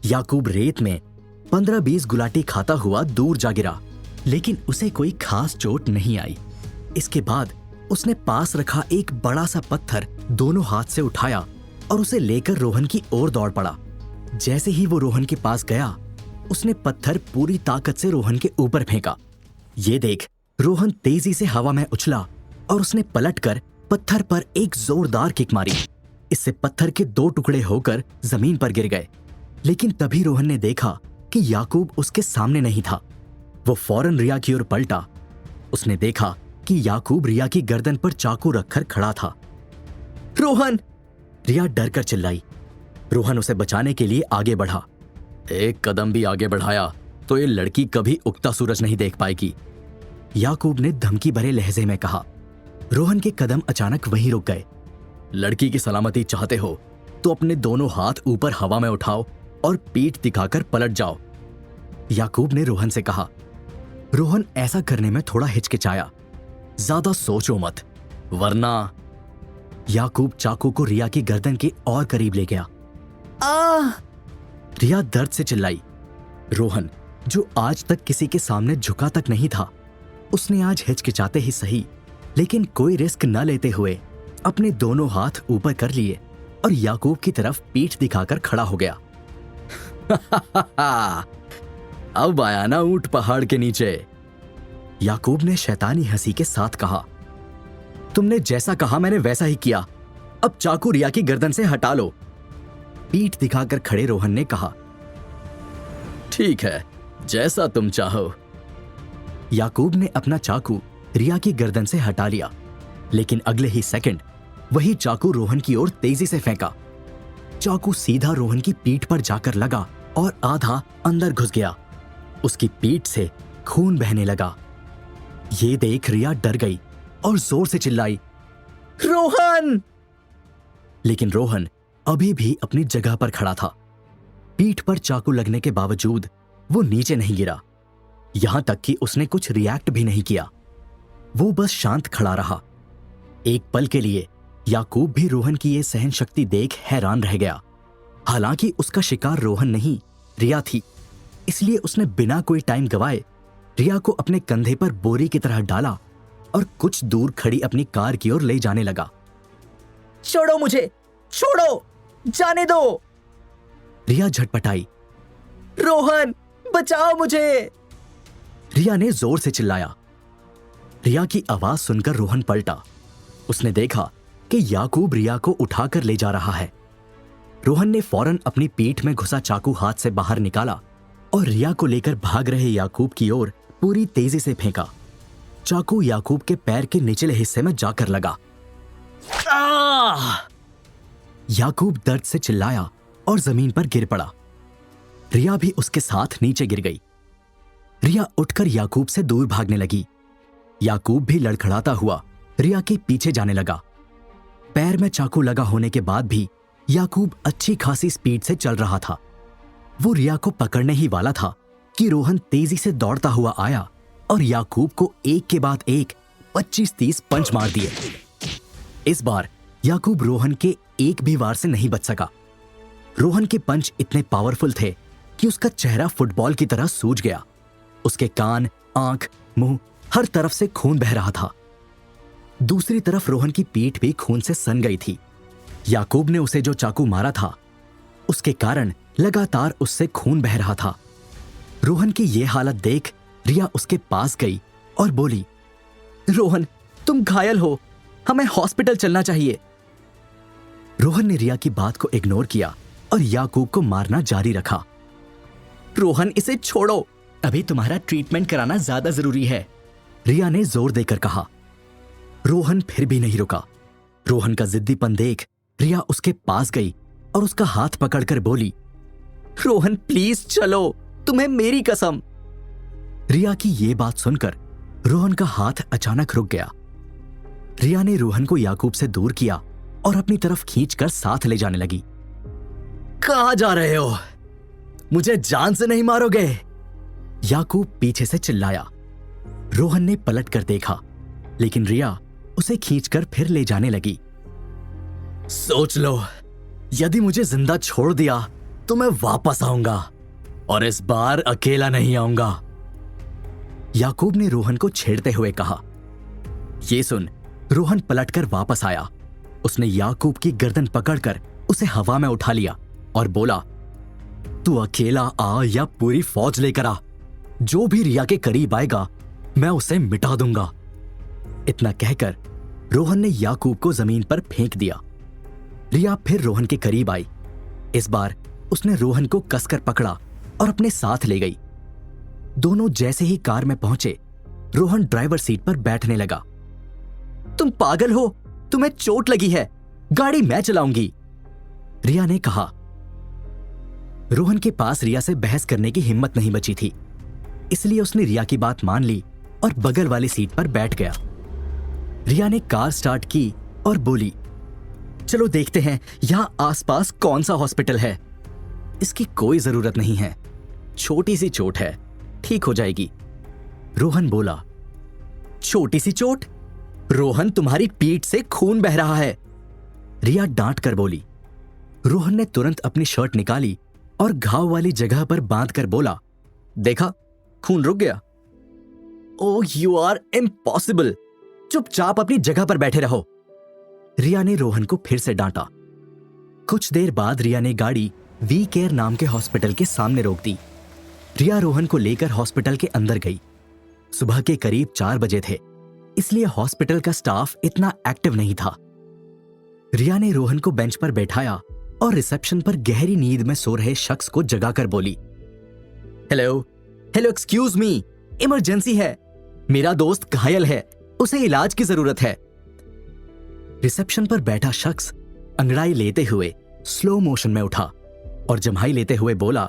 याकूब रेत में 15-20 गुलाटी खाता हुआ दूर जा गिरा, लेकिन उसे कोई खास चोट नहीं आई। इसके बाद उसने पास रखा एक बड़ा सा पत्थर दोनों हाथ से उठाया और उसे लेकर रोहन की ओर दौड़ पड़ा। जैसे ही वो रोहन के पास गया, उसने पत्थर पूरी ताकत से रोहन के ऊपर फेंका। ये देख रोहन तेजी से हवा में उछला और उसने पलटकर पत्थर पर एक जोरदार किक मारी। इससे पत्थर के 2 टुकड़े होकर जमीन पर गिर गए। लेकिन तभी रोहन ने देखा कि याकूब उसके सामने नहीं था। वो फौरन रिया की ओर पलटा। उसने देखा कि याकूब रिया की गर्दन पर चाकू रखकर खड़ा था। रोहन! रिया डर कर चिल्लाई। रोहन उसे बचाने के लिए आगे बढ़ा। एक कदम भी आगे बढ़ाया तो ये लड़की कभी उगता सूरज नहीं देख पाएगी, याकूब ने धमकी भरे लहजे में कहा। रोहन के कदम अचानक वहीं रुक गए। लड़की की सलामती चाहते हो तो अपने दोनों हाथ ऊपर हवा में उठाओ और पीठ दिखाकर पलट जाओ, याकूब ने रोहन से कहा। रोहन ऐसा करने में थोड़ा हिचकिचाया। ज्यादा सोचो मत, वरना याकूब चाकू को रिया की गर्दन के और करीब ले गया। आ! रिया दर्द से चिल्लाई। रोहन, जो आज तक किसी के सामने झुका तक नहीं था, उसने आज हिचकिचाते ही सही लेकिन कोई रिस्क न लेते हुए अपने दोनों हाथ ऊपर कर लिए और याकूब की तरफ पीठ दिखाकर खड़ा हो गया। अब आया ना ऊंट पहाड़ के नीचे, याकूब ने शैतानी हंसी के साथ कहा। तुमने जैसा कहा मैंने वैसा ही किया। अब चाकू रिया की गर्दन से हटा लो, पीठ दिखाकर खड़े रोहन ने कहा। ठीक है, जैसा तुम चाहो। याकूब ने अपना चाकू रिया की गर्दन से हटा लिया, लेकिन अगले ही सेकंड वही चाकू रोहन की ओर तेजी से फेंका। चाकू सीधा रोहन की पीठ पर जाकर लगा और आधा अंदर घुस गया। उसकी पीठ से खून बहने लगा। ये देख रिया डर गई और जोर से चिल्लाई, रोहन! लेकिन रोहन अभी भी अपनी जगह पर खड़ा था। पीठ पर चाकू लगने के बावजूद वो नीचे नहीं गिरा, यहां तक कि उसने कुछ रिएक्ट भी नहीं किया। वो बस शांत खड़ा रहा। एक पल के लिए याकूब भी रोहन की ये सहन शक्ति देख हैरान रह गया। हालांकि उसका शिकार रोहन नहीं, रिया थी, इसलिए उसने बिना कोई टाइम गवाए रिया को अपने कंधे पर बोरी की तरह डाला और कुछ दूर खड़ी अपनी कार की ओर ले जाने लगा। छोड़ो मुझे, छोड़ो, जाने दो! रिया झटपटाई। रोहन, बचाओ मुझे! रिया ने जोर से चिल्लाया। रिया की आवाज सुनकर रोहन पलटा। उसने देखा कि याकूब रिया को उठाकर ले जा रहा है। रोहन ने फौरन अपनी पीठ में घुसा चाकू हाथ से बाहर निकाला और रिया को लेकर भाग रहे याकूब की ओर पूरी तेजी से फेंका। चाकू याकूब के पैर के निचले हिस्से में जाकर लगा। याकूब दर्द से चिल्लाया और जमीन पर गिर पड़ा। रिया भी उसके साथ नीचे गिर गई। रिया उठकर याकूब से दूर भागने लगी। याकूब भी लड़खड़ाता हुआ रिया के पीछे जाने लगा। पैर में चाकू लगा होने के बाद भी याकूब अच्छी खासी स्पीड से चल रहा था। वो रिया को पकड़ने ही वाला था कि रोहन तेजी से दौड़ता हुआ आया और याकूब को एक के बाद एक 25-30 पंच मार दिए। इस बार याकूब रोहन के एक भी वार से नहीं बच सका। रोहन के पंच इतने पावरफुल थे कि उसका चेहरा फुटबॉल की तरह सूज गया। उसके कान, आंख, मुंह, हर तरफ से खून बह रहा था। दूसरी तरफ रोहन की पीठ भी खून से सन गई थी। याकूब ने उसे जो चाकू मारा था, उसके कारण लगातार उससे खून बह रहा था। रोहन की यह हालत देख रिया उसके पास गई और बोली, रोहन, तुम घायल हो, हमें हॉस्पिटल चलना चाहिए। रोहन ने रिया की बात को इग्नोर किया और याकूब को मारना जारी रखा। रोहन, इसे छोड़ो, अभी तुम्हारा ट्रीटमेंट कराना ज्यादा जरूरी है, रिया ने जोर देकर कहा। रोहन फिर भी नहीं रुका। रोहन का जिद्दीपन देख रिया उसके पास गई और उसका हाथ पकड़कर बोली, रोहन प्लीज चलो, तुम्हें मेरी कसम। रिया की ये बात सुनकर रोहन का हाथ अचानक रुक गया। रिया ने रोहन को याकूब से दूर किया और अपनी तरफ खींचकर साथ ले जाने लगी। कहां जा रहे हो? मुझे जान से नहीं मारोगे? याकूब पीछे से चिल्लाया। रोहन ने पलटकर देखा, लेकिन रिया उसे खींचकर फिर ले जाने लगी। सोच लो, यदि मुझे जिंदा छोड़ दिया तो मैं वापस आऊंगा और इस बार अकेला नहीं आऊंगा, याकूब ने रोहन को छेड़ते हुए कहा। यह सुन रोहन पलटकर वापस आया। उसने याकूब की गर्दन पकड़कर उसे हवा में उठा लिया और बोला, तू अकेला आ या पूरी फौज लेकर आ, जो भी रिया के करीब आएगा मैं उसे मिटा दूंगा। इतना कहकर रोहन ने याकूब को जमीन पर फेंक दिया। रिया फिर रोहन के करीब आई। इस बार उसने रोहन को कसकर पकड़ा और अपने साथ ले गई। दोनों जैसे ही कार में पहुंचे, रोहन ड्राइवर सीट पर बैठने लगा। तुम पागल हो, तुम्हें चोट लगी है, गाड़ी मैं चलाऊंगी, रिया ने कहा। रोहन के पास रिया से बहस करने की हिम्मत नहीं बची थी, इसलिए उसने रिया की बात मान ली और बगल वाली सीट पर बैठ गया। रिया ने कार स्टार्ट की और बोली, चलो देखते हैं यहां आसपास कौन सा हॉस्पिटल है। इसकी कोई जरूरत नहीं है, छोटी सी चोट है, ठीक हो जाएगी, रोहन बोला। छोटी सी चोट? रोहन, तुम्हारी पीठ से खून बह रहा है, रिया डांट कर बोली। रोहन ने तुरंत अपनी शर्ट निकाली और घाव वाली जगह पर बांध कर बोला, देखा, खून रुक गया। ओह, यू आर इम्पॉसिबल। चुपचाप अपनी जगह पर बैठे रहो। रिया ने रोहन को फिर से डांटा। कुछ देर बाद रिया ने गाड़ी वी केयर नाम के हॉस्पिटल के सामने रोक दी। रिया रोहन को लेकर हॉस्पिटल के अंदर गई। सुबह के करीब 4 बजे थे, इसलिए हॉस्पिटल का स्टाफ इतना एक्टिव नहीं था। रिया ने रोहन को बेंच पर बैठाया और रिसेप्शन पर गहरी नींद में सो रहे शख्स को जगाकर बोली, hello hello, excuse me, emergency है, मेरा दोस्त घायल है, उसे इलाज की जरूरत है। रिसेप्शन पर बैठा शख्स अंगड़ाई लेते हुए स्लो मोशन में उठा और जम्हाई लेते हुए बोला,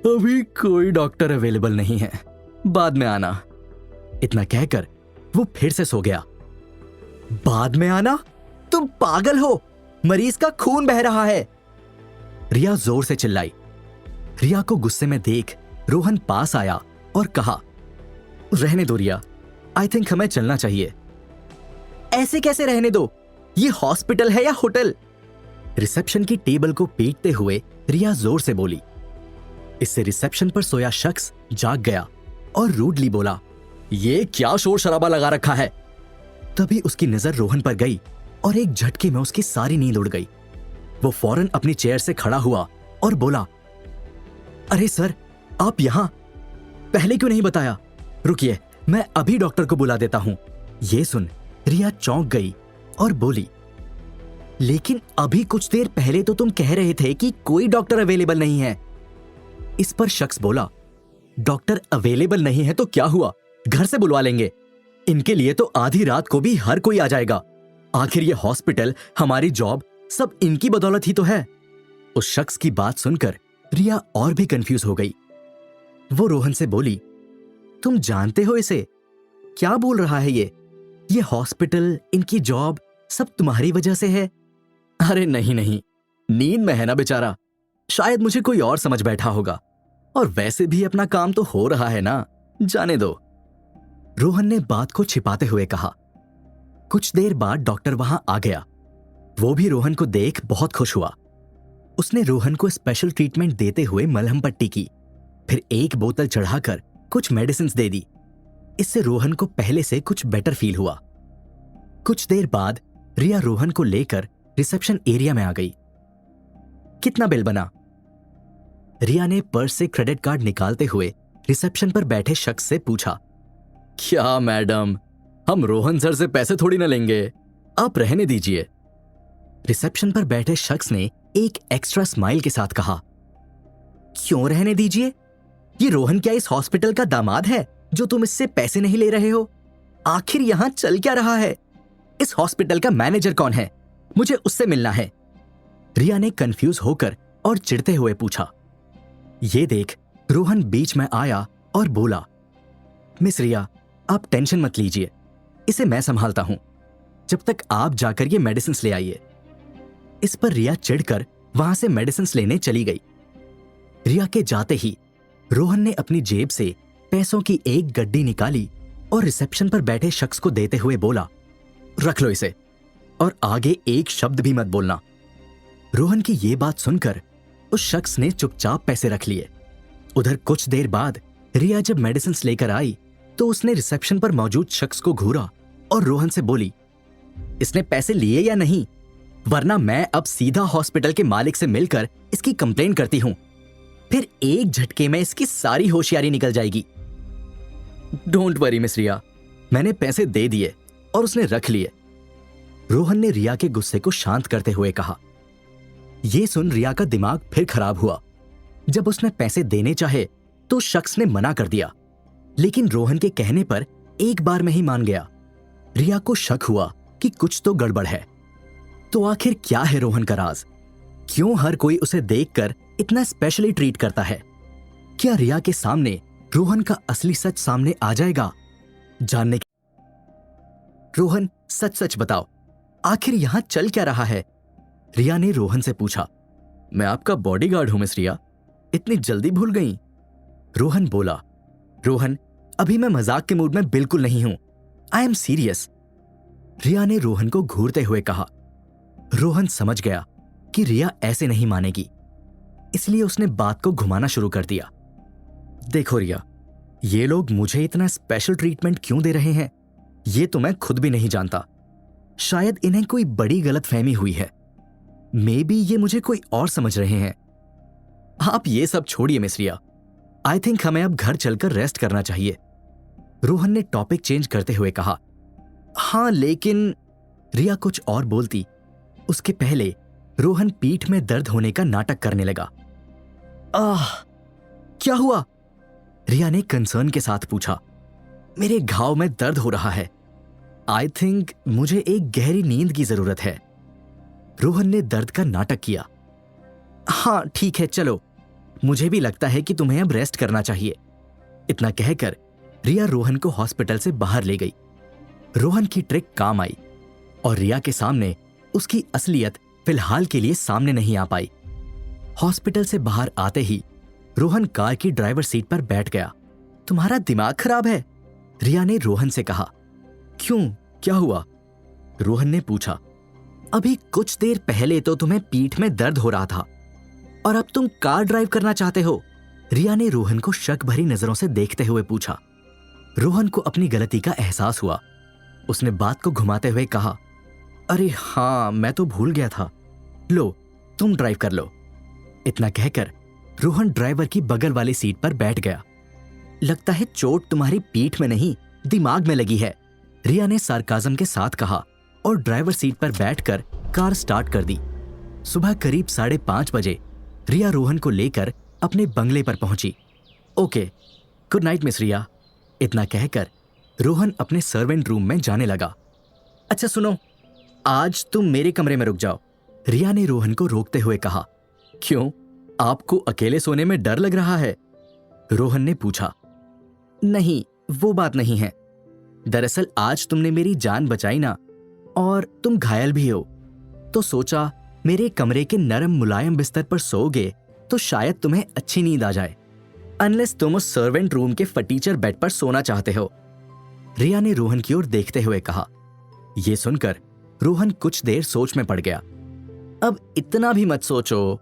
अभी कोई डॉक्टर अवेलेबल नहीं है, बाद में आना। इतना कहकर वो फिर से सो गया। बाद में आना? तुम पागल हो, मरीज का खून बह रहा है। रिया जोर से चिल्लाई। रिया को गुस्से में देख रोहन पास आया और कहा, रहने दो रिया, आई थिंक हमें चलना चाहिए। ऐसे कैसे रहने दो, ये हॉस्पिटल है या होटल? रिसेप्शन की टेबल को पीटते हुए रिया जोर से बोली। इससे रिसेप्शन पर सोया शख्स जाग गया और रूडली बोला, ये क्या शोर शराबा लगा रखा है? तभी उसकी नजर रोहन पर गई और एक झटके में उसकी सारी नींद उड़ गई। वो फौरन अपनी चेयर से खड़ा हुआ और बोला, अरे सर, आप यहां पहले क्यों नहीं बताया? रुकिए, मैं अभी डॉक्टर को बुला देता हूं। ये सुन रिया चौंक गई और बोली, लेकिन अभी कुछ देर पहले तो तुम कह रहे थे कि कोई डॉक्टर अवेलेबल नहीं है। इस पर शख्स बोला, डॉक्टर अवेलेबल नहीं है तो क्या हुआ, घर से बुलवा लेंगे। इनके लिए तो आधी रात को भी हर कोई आ जाएगा। आखिर ये हॉस्पिटल, हमारी जॉब, सब इनकी बदौलत ही तो है। उस शख्स की बात सुनकर रिया और भी कंफ्यूज हो गई। वो रोहन से बोली, तुम जानते हो इसे? क्या बोल रहा है ये हॉस्पिटल, इनकी जॉब, सब तुम्हारी वजह से है? अरे नहीं नहीं, नींद में है ना बेचारा, शायद मुझे कोई और समझ बैठा होगा। और वैसे भी अपना काम तो हो रहा है ना, जाने दो। रोहन ने बात को छिपाते हुए कहा। कुछ देर बाद डॉक्टर वहां आ गया। वो भी रोहन को देख बहुत खुश हुआ। उसने रोहन को स्पेशल ट्रीटमेंट देते हुए मलहम पट्टी की, फिर एक बोतल चढ़ाकर कुछ मेडिसिन दे दी। इससे रोहन को पहले से कुछ बेटर फील हुआ। कुछ देर बाद रिया रोहन को लेकर रिसेप्शन एरिया में आ गई। कितना बिल बना? रिया ने पर्स से क्रेडिट कार्ड निकालते हुए रिसेप्शन पर बैठे शख्स से पूछा। क्या मैडम, हम रोहन सर से पैसे थोड़ी ना लेंगे, आप रहने दीजिए। रिसेप्शन पर बैठे शख्स ने एक एक्स्ट्रा स्माइल के साथ कहा, क्यों रहने दीजिए? ये रोहन क्या इस हॉस्पिटल का दामाद है जो तुम इससे पैसे नहीं ले रहे हो? आखिर यहां चल क्या रहा है? इस हॉस्पिटल का मैनेजर कौन है? मुझे उससे मिलना है। रिया ने कंफ्यूज होकर और चिढ़ते हुए पूछा। ये देख रोहन बीच में आया और बोला, मिस रिया, आप टेंशन मत लीजिए, इसे मैं संभालता हूं, जब तक आप जाकर ये मेडिसिन ले आइए। इस पर रिया चिढ़कर वहां से मेडिसिन लेने चली गई। रिया के जाते ही रोहन ने अपनी जेब से पैसों की एक गड्डी निकाली और रिसेप्शन पर बैठे शख्स को देते हुए बोला, रख लो इसे और आगे एक शब्द भी मत बोलना। रोहन की ये बात सुनकर उस शख्स ने चुपचाप पैसे रख लिए। उधर कुछ देर बाद रिया जब मेडिसिन लेकर आई तो उसने रिसेप्शन पर मौजूद शख्स को घूरा और रोहन से बोली, इसने पैसे लिए या नहीं, वरना मैं अब सीधा हॉस्पिटल के मालिक से मिलकर इसकी कंप्लेन करती हूं, फिर एक झटके में इसकी सारी होशियारी निकल जाएगी। डोंट वरी मिस रिया, मैंने पैसे दे दिए और उसने रख लिए। रोहन ने रिया के गुस्से को शांत करते हुए कहा। यह सुन रिया का दिमाग फिर खराब हुआ। जब उसने पैसे देने चाहे तो शख्स ने मना कर दिया, लेकिन रोहन के कहने पर एक बार में ही मान गया। रिया को शक हुआ कि कुछ तो गड़बड़ है। तो आखिर क्या है रोहन का राज? क्यों हर कोई उसे देखकर इतना स्पेशली ट्रीट करता है? क्या रिया के सामने रोहन का असली सच सामने आ जाएगा? जानने के रोहन, सच सच बताओ, आखिर यहां चल क्या रहा है? रिया ने रोहन से पूछा। मैं आपका बॉडीगार्ड हूं मिस रिया, इतनी जल्दी भूल गई? रोहन बोला। रोहन, अभी मैं मजाक के मूड में बिल्कुल नहीं हूं, आई एम सीरियस। रिया ने रोहन को घूरते हुए कहा। रोहन समझ गया कि रिया ऐसे नहीं मानेगी, इसलिए उसने बात को घुमाना शुरू कर दिया। देखो रिया, ये लोग मुझे इतना स्पेशल ट्रीटमेंट क्यों दे रहे हैं ये तो मैं खुद भी नहीं जानता। शायद इन्हें कोई बड़ी गलतफहमी हुई है। मे बी ये मुझे कोई और समझ रहे हैं। आप ये सब छोड़िए मिस रिया, आई थिंक हमें अब घर चलकर रेस्ट करना चाहिए। रोहन ने टॉपिक चेंज करते हुए कहा। हाँ लेकिन, रिया कुछ और बोलती उसके पहले रोहन पीठ में दर्द होने का नाटक करने लगा। आह, क्या हुआ? रिया ने कंसर्न के साथ पूछा। मेरे घाव में दर्द हो रहा है। आई थिंक मुझे एक गहरी नींद की जरूरत है। रोहन ने दर्द का नाटक किया। हाँ ठीक है, चलो, मुझे भी लगता है कि तुम्हें अब रेस्ट करना चाहिए। इतना कहकर रिया रोहन को हॉस्पिटल से बाहर ले गई। रोहन की ट्रिक काम आई और रिया के सामने उसकी असलियत फिलहाल के लिए सामने नहीं आ पाई। हॉस्पिटल से बाहर आते ही रोहन कार की ड्राइवर सीट पर बैठ गया। तुम्हारा दिमाग खराब है? रिया ने रोहन से कहा। क्यों, क्या हुआ? रोहन ने पूछा। अभी कुछ देर पहले तो तुम्हें पीठ में दर्द हो रहा था और अब तुम कार ड्राइव करना चाहते हो? रिया ने रोहन को शक भरी नजरों से देखते हुए पूछा। रोहन को अपनी गलती का एहसास हुआ। उसने बात को घुमाते हुए कहा, अरे हाँ, मैं तो भूल गया था। लो, तुम ड्राइव कर लो। इतना कहकर रोहन ड्राइवर की बगल वाली सीट पर बैठ गया। लगता है चोट तुम्हारी पीठ में नहीं, दिमाग में लगी है, रिया ने सार्काज्म के साथ कहा और ड्राइवर सीट पर बैठकर कार स्टार्ट कर दी। सुबह करीब 5:30 बजे रिया रोहन को लेकर अपने बंगले पर पहुंची। ओके, गुड नाइट मिस रिया। इतना कहकर रोहन अपने सर्वेंट रूम में जाने लगा। अच्छा सुनो, आज तुम मेरे कमरे में रुक जाओ, रिया ने रोहन को रोकते हुए कहा। क्यों, आपको अकेले सोने में डर लग रहा है? रोहन ने पूछा। नहीं, वो बात नहीं है। दरअसल आज तुमने मेरी जान बचाई ना, और तुम घायल भी हो, तो सोचा मेरे कमरे के नरम मुलायम बिस्तर पर सोओगे तो शायद तुम्हें अच्छी नींद आ जाए, अनलेस तुम उस सर्वेंट रूम के फटीचर बेड पर सोना चाहते हो, रिया ने रोहन की ओर देखते हुए कहा। यह सुनकर रोहन कुछ देर सोच में पड़ गया। अब इतना भी मत सोचो।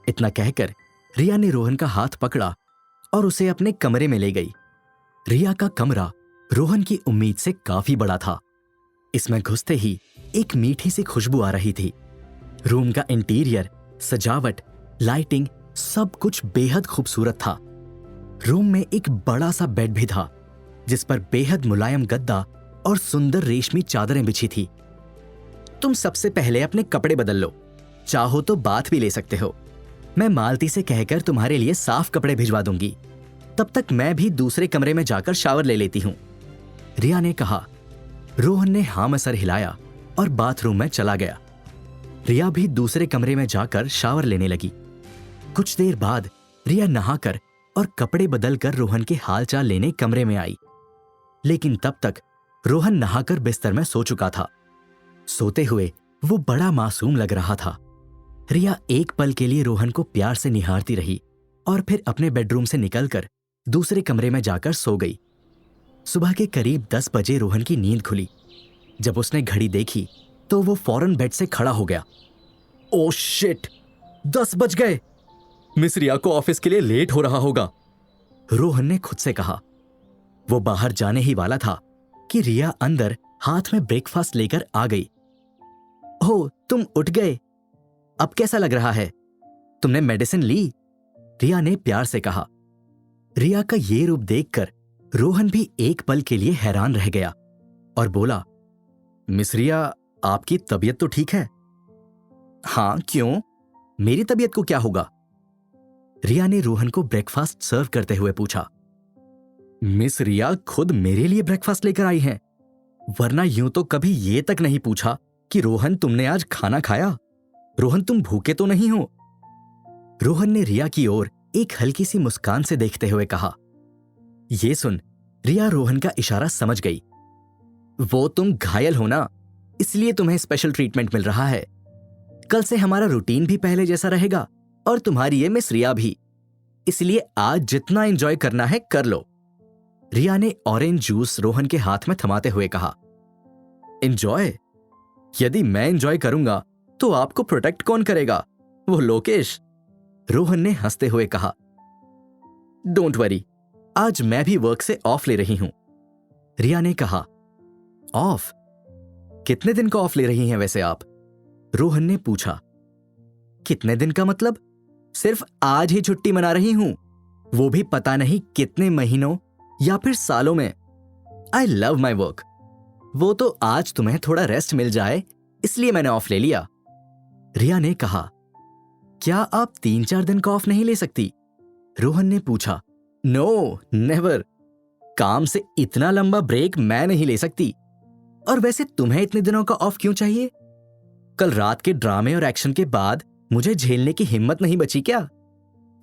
इतना कहकर रिया ने रोहन का हाथ पकड़ा और उसे अपने कमरे में ले गई। रिया का कमरा रोहन की उम्मीद से काफी बड़ा था। इसमें घुसते ही एक मीठी सी खुशबू आ रही थी। रूम का इंटीरियर, सजावट, लाइटिंग सब कुछ बेहद खूबसूरत था। रूम में एक बड़ा सा बेड भी था जिस पर बेहद मुलायम गद्दा और सुंदर रेशमी चादरें बिछी थी। तुम सबसे पहले अपने कपड़े बदल लो, चाहो तो बाथ भी ले सकते हो। मैं मालती से कहकर तुम्हारे लिए साफ कपड़े भिजवा दूंगी। तब तक मैं भी दूसरे कमरे में जाकर शावर ले लेती हूं, रिया ने कहा। रोहन ने हाँ में सर हिलाया और बाथरूम में चला गया। रिया भी दूसरे कमरे में जाकर शावर लेने लगी। कुछ देर बाद रिया नहाकर और कपड़े बदलकर रोहन के हालचाल लेने कमरे में आई, लेकिन तब तक रोहन नहाकर बिस्तर में सो चुका था। सोते हुए वो बड़ा मासूम लग रहा था। रिया एक पल के लिए रोहन को प्यार से निहारती रही और फिर अपने बेडरूम से निकलकर दूसरे कमरे में जाकर सो गई। सुबह के करीब 10 बजे रोहन की नींद खुली। जब उसने घड़ी देखी तो वो फौरन बेड से खड़ा हो गया। ओह शिट, 10 बज गए। मिस रिया को ऑफिस के लिए लेट हो रहा होगा, रोहन ने खुद से कहा। वो बाहर जाने ही वाला था कि रिया अंदर हाथ में ब्रेकफास्ट लेकर आ गई। ओह, तुम उठ गए, अब कैसा लग रहा है? तुमने मेडिसिन ली? रिया ने प्यार से कहा। रिया का ये रूप देखकर रोहन भी एक पल के लिए हैरान रह गया और बोला, मिस रिया, आपकी तबीयत तो ठीक है? हाँ, क्यों? मेरी तबीयत को क्या होगा? रिया ने रोहन को ब्रेकफास्ट सर्व करते हुए पूछा। मिस रिया खुद मेरे लिए ब्रेकफास्ट लेकर आई हैं, वरना यूं तो कभी ये तक नहीं पूछा कि रोहन तुमने आज खाना खाया? रोहन तुम भूखे तो नहीं हो? रोहन ने रिया की ओर एक हल्की सी मुस्कान से देखते हुए कहा। यह सुन रिया रोहन का इशारा समझ गई। वो तुम घायल हो ना, इसलिए तुम्हें स्पेशल ट्रीटमेंट मिल रहा है। कल से हमारा रूटीन भी पहले जैसा रहेगा और तुम्हारी ये मिस रिया भी, इसलिए आज जितना एंजॉय करना है कर लो। रिया ने ऑरेंज जूस रोहन के हाथ में थमाते हुए कहा। एंजॉय? यदि मैं एंजॉय करूंगा तो आपको प्रोटेक्ट कौन करेगा? वो लोकेश। रोहन ने हंसते हुए कहा, डोंट वरी, आज मैं भी वर्क से ऑफ ले रही हूं। रिया ने कहा, ऑफ? कितने दिन का ऑफ ले रही हैं वैसे आप? रोहन ने पूछा। कितने दिन का मतलब? सिर्फ आज ही छुट्टी मना रही हूं, वो भी पता नहीं कितने महीनों या फिर सालों में। I love my work. वो तो आज तुम्हें थोड़ा रेस्ट मिल जाए इसलिए मैंने ऑफ ले लिया। रिया ने कहा, क्या आप 3-4 दिन का ऑफ नहीं ले सकती? रोहन ने पूछा। No, never. काम से इतना लंबा ब्रेक मैं नहीं ले सकती। और वैसे तुम्हें इतने दिनों का ऑफ क्यों चाहिए? कल रात के ड्रामे और एक्शन के बाद मुझे झेलने की हिम्मत नहीं बची क्या?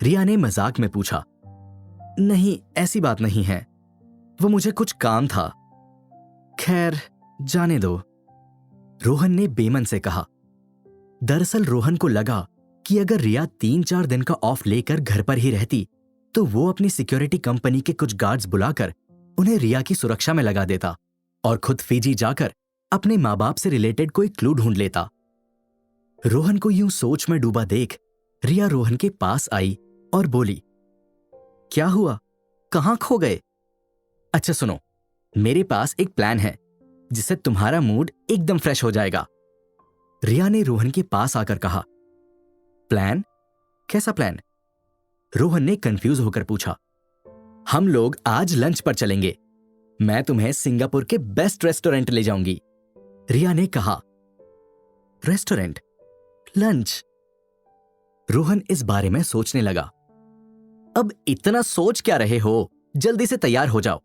रिया ने मजाक में पूछा। नहीं, ऐसी बात नहीं है, वो मुझे कुछ काम था। खैर, जाने दो, रोहन ने बेमन से कहा। दरअसल रोहन को लगा कि अगर रिया 3-4 दिन का ऑफ लेकर घर पर ही रहती तो वो अपनी सिक्योरिटी कंपनी के कुछ गार्ड्स बुलाकर उन्हें रिया की सुरक्षा में लगा देता और खुद फीजी जाकर अपने माँ बाप से रिलेटेड कोई क्लू ढूंढ लेता। रोहन को यूं सोच में डूबा देख रिया रोहन के पास आई और बोली, क्या हुआ, कहां खो गए? अच्छा सुनो, मेरे पास एक प्लान है जिससे तुम्हारा मूड एकदम फ्रेश हो जाएगा। रिया ने रोहन के पास आकर कहा। प्लान? कैसा प्लान? रोहन ने कंफ्यूज होकर पूछा। हम लोग आज लंच पर चलेंगे, मैं तुम्हें सिंगापुर के बेस्ट रेस्टोरेंट ले जाऊंगी। रिया ने कहा। रेस्टोरेंट? लंच? रोहन इस बारे में सोचने लगा। अब इतना सोच क्या रहे हो, जल्दी से तैयार हो जाओ।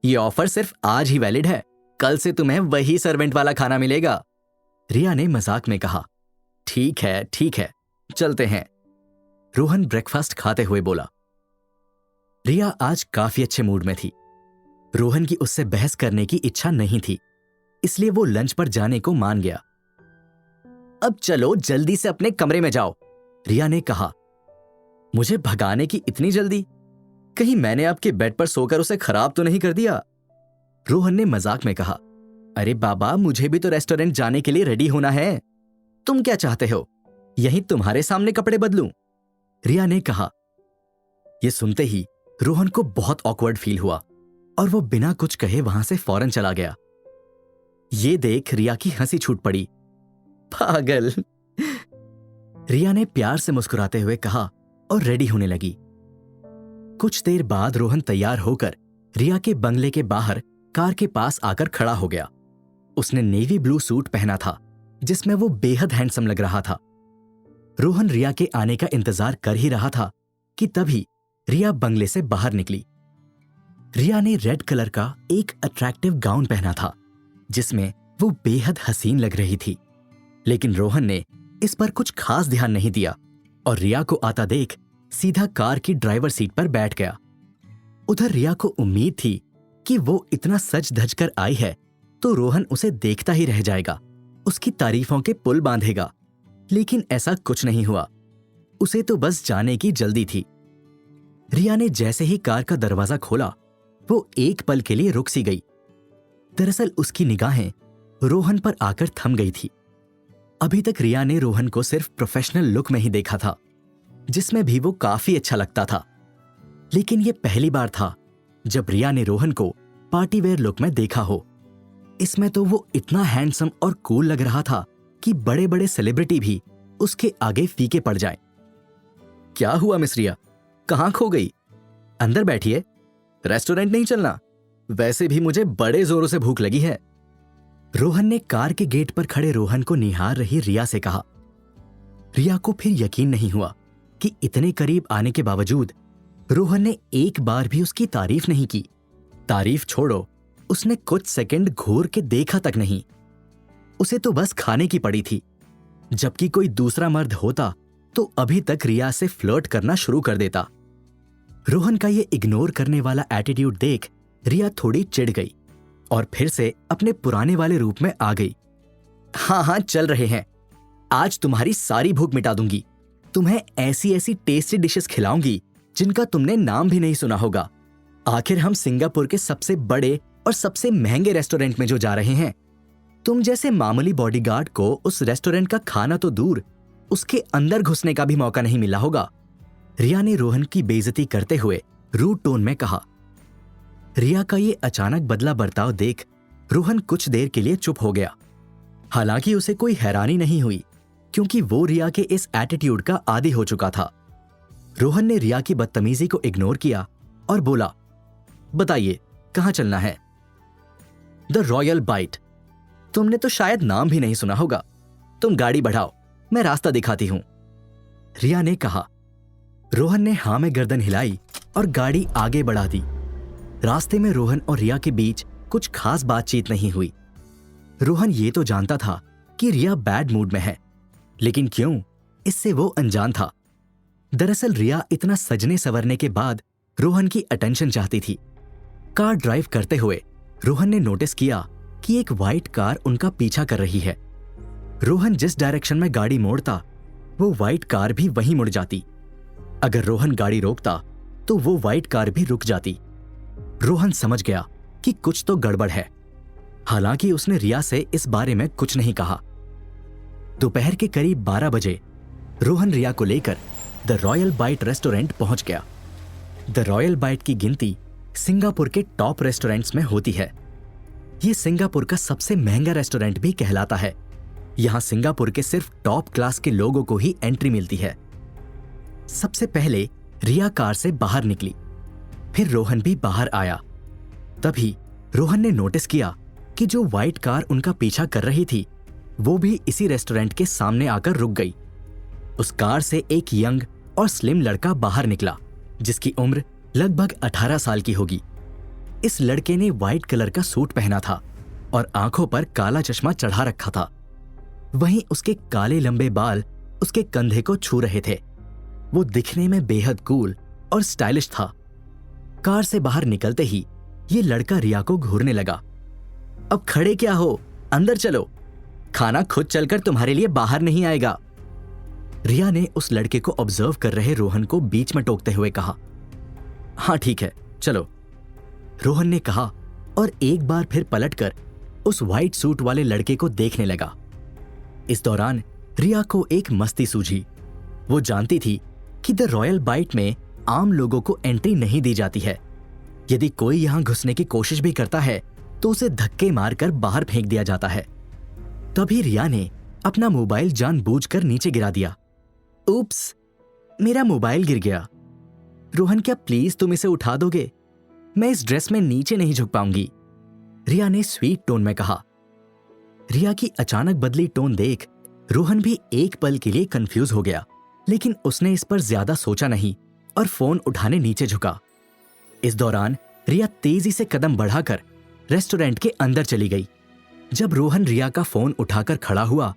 ये ऑफर सिर्फ आज ही वैलिड है, कल से तुम्हें वही सर्वेंट वाला खाना मिलेगा। रिया ने मजाक में कहा। ठीक है, चलते हैं, रोहन ब्रेकफास्ट खाते हुए बोला। रिया आज काफी अच्छे मूड में थी। रोहन की उससे बहस करने की इच्छा नहीं थी, इसलिए वो लंच पर जाने को मान गया। अब चलो जल्दी से अपने कमरे में जाओ, रिया ने कहा। मुझे भगाने की इतनी जल्दी? कहीं मैंने आपके बेड पर सोकर उसे खराब तो नहीं कर दिया? रोहन ने मजाक में कहा। अरे बाबा, मुझे भी तो रेस्टोरेंट जाने के लिए रेडी होना है। तुम क्या चाहते हो, यही तुम्हारे सामने कपड़े बदलूं? रिया ने कहा। यह सुनते ही रोहन को बहुत ऑकवर्ड फील हुआ और वो बिना कुछ कहे वहां से फौरन चला गया। ये देख रिया की हंसी छूट पड़ी। पागल, रिया ने प्यार से मुस्कुराते हुए कहा और रेडी होने लगी। कुछ देर बाद रोहन तैयार होकर रिया के बंगले के बाहर कार के पास आकर खड़ा हो गया। उसने नेवी ब्लू सूट पहना था जिसमें वो बेहद हैंडसम लग रहा था। रोहन रिया के आने का इंतजार कर ही रहा था कि तभी रिया बंगले से बाहर निकली। रिया ने रेड कलर का एक अट्रैक्टिव गाउन पहना था जिसमें वो बेहद हसीन लग रही थी, लेकिन रोहन ने इस पर कुछ खास ध्यान नहीं दिया और रिया को आता देख सीधा कार की ड्राइवर सीट पर बैठ गया। उधर रिया को उम्मीद थी कि वो इतना सज धज कर आई है तो रोहन उसे देखता ही रह जाएगा, उसकी तारीफों के पुल बांधेगा, लेकिन ऐसा कुछ नहीं हुआ। उसे तो बस जाने की जल्दी थी। रिया ने जैसे ही कार का दरवाजा खोला वो एक पल के लिए रुक सी गई। दरअसल उसकी निगाहें रोहन पर आकर थम गई थी। अभी तक रिया ने रोहन को सिर्फ प्रोफेशनल लुक में ही देखा था जिसमें भी वो काफी अच्छा लगता था, लेकिन ये पहली बार था जब रिया ने रोहन को पार्टी वेयर लुक में देखा हो। इसमें तो वो इतना हैंडसम और कूल लग रहा था कि बड़े बड़े सेलिब्रिटी भी उसके आगे फीके पड़ जाएं। क्या हुआ मिस रिया, कहां खो गई? अंदर बैठिए, रेस्टोरेंट नहीं चलना? वैसे भी मुझे बड़े जोरों से भूख लगी है। रोहन ने कार के गेट पर खड़े रोहन को निहार रही रिया से कहा। रिया को फिर यकीन नहीं हुआ कि इतने करीब आने के बावजूद रोहन ने एक बार भी उसकी तारीफ नहीं की। तारीफ छोड़ो, उसने कुछ सेकंड घूर के देखा तक नहीं। उसे तो बस खाने की पड़ी थी, जबकि कोई दूसरा मर्द होता तो अभी तक रिया से फ्लर्ट करना शुरू कर देता। रोहन का ये इग्नोर करने वाला एटीट्यूड देख रिया थोड़ी चिढ़ गई और फिर से अपने पुराने वाले रूप में आ गई। हाँ, चल रहे हैं, आज तुम्हारी सारी भूख मिटा दूंगी। तुम्हें ऐसी ऐसी टेस्टी डिशेस खिलाऊंगी जिनका तुमने नाम भी नहीं सुना होगा। आखिर हम सिंगापुर के सबसे बड़े और सबसे महंगे रेस्टोरेंट में जो जा रहे हैं, तुम जैसे मामूली बॉडीगार्ड को उस रेस्टोरेंट का खाना तो दूर, उसके अंदर घुसने का भी मौका नहीं मिला होगा। रिया ने रोहन की बेइज्जती करते हुए रूड टोन में कहा। रिया का ये अचानक बदला बर्ताव देख रोहन कुछ देर के लिए चुप हो गया। हालांकि उसे कोई हैरानी नहीं हुई, क्योंकि वो रिया के इस एटीट्यूड का आदी हो चुका था। रोहन ने रिया की बदतमीजी को इग्नोर किया और बोला, बताइए कहां चलना है? The royal bite. तुमने तो शायद नाम भी नहीं सुना होगा। तुम गाड़ी बढ़ाओ, मैं रास्ता दिखाती हूं, रिया ने कहा। रोहन ने हां में गर्दन हिलाई और गाड़ी आगे बढ़ा दी। रास्ते में रोहन और रिया के बीच कुछ खास बातचीत नहीं हुई। रोहन ये तो जानता था कि रिया बैड मूड में है, लेकिन क्यों, इससे वो अनजान था। दरअसल रिया इतना सजने संवरने के बाद रोहन की अटेंशन चाहती थी। कार ड्राइव करते हुए रोहन ने नोटिस किया कि एक व्हाइट कार उनका पीछा कर रही है। रोहन जिस डायरेक्शन में गाड़ी मोड़ता, वो व्हाइट कार भी वहीं मुड़ जाती। अगर रोहन गाड़ी रोकता तो वो व्हाइट कार भी रुक जाती। रोहन समझ गया कि कुछ तो गड़बड़ है। हालांकि उसने रिया से इस बारे में कुछ नहीं कहा। दोपहर के करीब 12 बजे रोहन रिया को लेकर द रॉयल बाइट रेस्टोरेंट पहुंच गया। द रॉयल बाइट की गिनती सिंगापुर के टॉप रेस्टोरेंट्स में होती है। ये सिंगापुर का सबसे महंगा रेस्टोरेंट भी कहलाता है। यहां सिंगापुर के सिर्फ टॉप क्लास के लोगों को ही एंट्री मिलती है। सबसे पहले रिया कार से बाहर निकली, फिर रोहन भी बाहर आया। तभी रोहन ने नोटिस किया कि जो व्हाइट कार उनका पीछा कर रही थी, वो भी इसी रेस्टोरेंट के सामने आकर रुक गई। उस कार से एक यंग और स्लिम लड़का बाहर निकला, जिसकी उम्र लगभग 18 साल की होगी। इस लड़के ने व्हाइट कलर का सूट पहना था और आंखों पर काला चश्मा चढ़ा रखा था। वहीं उसके काले लंबे बाल उसके कंधे को छू रहे थे। वो दिखने में बेहद कूल और स्टाइलिश था। कार से बाहर निकलते ही ये लड़का रिया को घूरने लगा। अब खड़े क्या हो, अंदर चलो, खाना खुद चलकर तुम्हारे लिए बाहर नहीं आएगा। रिया ने उस लड़के को ऑब्जर्व कर रहे रोहन को बीच में टोकते हुए कहा। हाँ ठीक है, चलो, रोहन ने कहा और एक बार फिर पलटकर उस व्हाइट सूट वाले लड़के को देखने लगा। इस दौरान रिया को एक मस्ती सूझी। वो जानती थी कि द रॉयल बाइट में आम लोगों को एंट्री नहीं दी जाती है। यदि कोई यहां घुसने की कोशिश भी करता है तो उसे धक्के मारकर बाहर फेंक दिया जाता है। तभी रिया ने अपना मोबाइल जानबूझकर नीचे गिरा दिया। उप्स, मेरा मोबाइल गिर गया। रोहन, क्या प्लीज तुम इसे उठा दोगे? मैं इस ड्रेस में नीचे नहीं झुक पाऊंगी, रिया ने स्वीट टोन में कहा। रिया की अचानक बदली टोन देख रोहन भी एक पल के लिए कंफ्यूज हो गया, लेकिन उसने इस पर ज्यादा सोचा नहीं और फोन उठाने नीचे झुका। इस दौरान रिया तेजी से कदम बढ़ाकर रेस्टोरेंट के अंदर चली गई। जब रोहन रिया का फोन उठाकर खड़ा हुआ